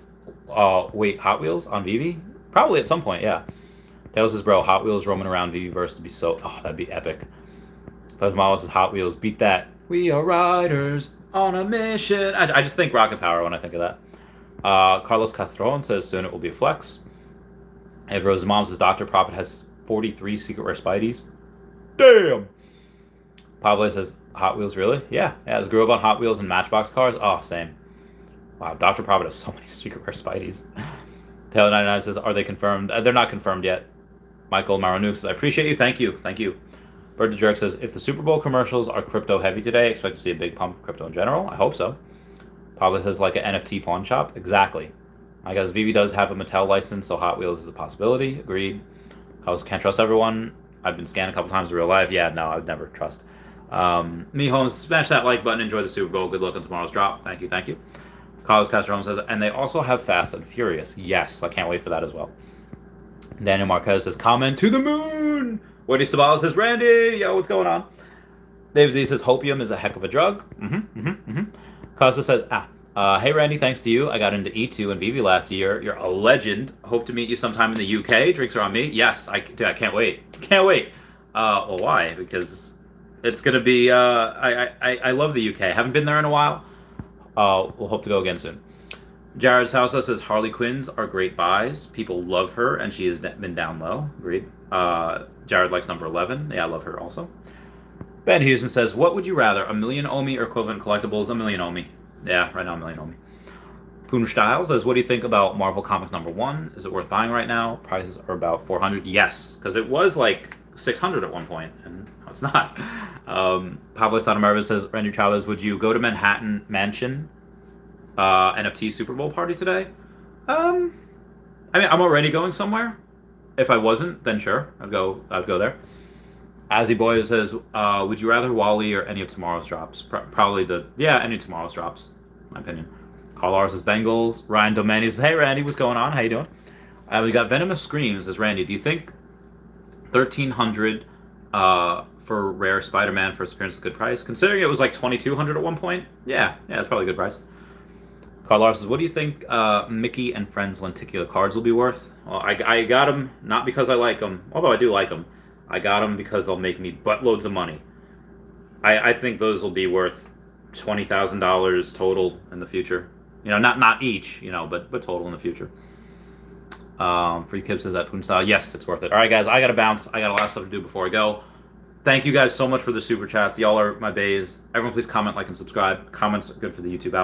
wait, Hot Wheels on Veve? Probably at some point, yeah. Tails says, bro, Hot Wheels roaming around Veveverse would be so, that'd be epic. Flexible Mawal says, Hot Wheels, beat that. We are riders on a mission. I just think Rocket Power when I think of that. Carlos Castron says, soon it will be a flex. Ed Rose's mom says, Dr. Prophet has 43 Secret Rare Spideys. Damn! Pablo says, Hot Wheels, really? Yeah, I grew up on Hot Wheels and Matchbox cars. Oh, same. Wow, Dr. Prophet has so many Secret Rare Spideys. Taylor99 says, are they confirmed? They're not confirmed yet. Michael Maronuk says, I appreciate you. Thank you. Bird the Jerk says, if the Super Bowl commercials are crypto heavy today, expect to see a big pump of crypto in general. I hope so. Pablo says, like an NFT pawn shop. Exactly. I guess Veve does have a Mattel license, so Hot Wheels is a possibility. Agreed. Carlos can't trust everyone. I've been scanned a couple times in real life. Yeah, no, I would never trust. Me Holmes, smash that like button. Enjoy the Super Bowl. Good luck on tomorrow's drop. Thank you. Carlos Castro says, and they also have Fast and Furious. Yes, I can't wait for that as well. Daniel Marquez says, comment to the moon. Wendy Stibalis says, Randy, yo, what's going on? Dave Z says, hopium is a heck of a drug. Costa says, hey Randy, thanks to you, I got into E2 and Veve last year. You're a legend. Hope to meet you sometime in the UK. Drinks are on me. Yes, I can't wait. Well, why? Because it's gonna be. I love the UK. Haven't been there in a while. We'll hope to go again soon. Jared Sousa says Harley Quinns are great buys. People love her, and she has been down low. Agreed. Jared likes number 11. Yeah, I love her also. Ben Houston says, what would you rather, a million Omi or equivalent collectibles? A million Omi. Yeah, right now, a million Omi. Poon Styles says, what do you think about Marvel Comics number 1? Is it worth buying right now? Prices are about 400. Yes, because it was like 600 at one point, and no, it's not. Pablo Santa says, Randy Chavez, would you go to Manhattan Mansion NFT Super Bowl party today? I mean, I'm already going somewhere. If I wasn't, then sure, I'd go there. Azzy Boy says, would you rather Wally or any of tomorrow's drops? Probably any of tomorrow's drops, in my opinion. Carl R says Bengals. Ryan Domani says, hey Randy, what's going on? How you doing? We got Venomous Screams says, Randy, do you think 1,300 for rare Spider-Man first appearance is a good price? Considering it was like 2,200 at one point, yeah, it's probably a good price. Carl Lars says, what do you think Mickey and Friends lenticular cards will be worth? Well, I got them not because I like them, although I do like them. I got them because they'll make me buttloads of money. I think those will be worth $20,000 total in the future. You know, not each, you know, but total in the future. Free Kib says that Poon style. Yes, it's worth it. All right, guys, I got to bounce. I got a lot of stuff to do before I go. Thank you guys so much for the super chats. Y'all are my bays. Everyone, please comment, like, and subscribe. Comments are good for the YouTube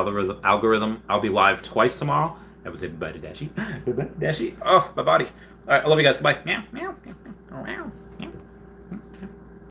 algorithm. I'll be live twice tomorrow. I would say goodbye to Dashi. Goodbye, Dashi. Oh, my body. All right, I love you guys. Goodbye. Meow, meow, meow, meow.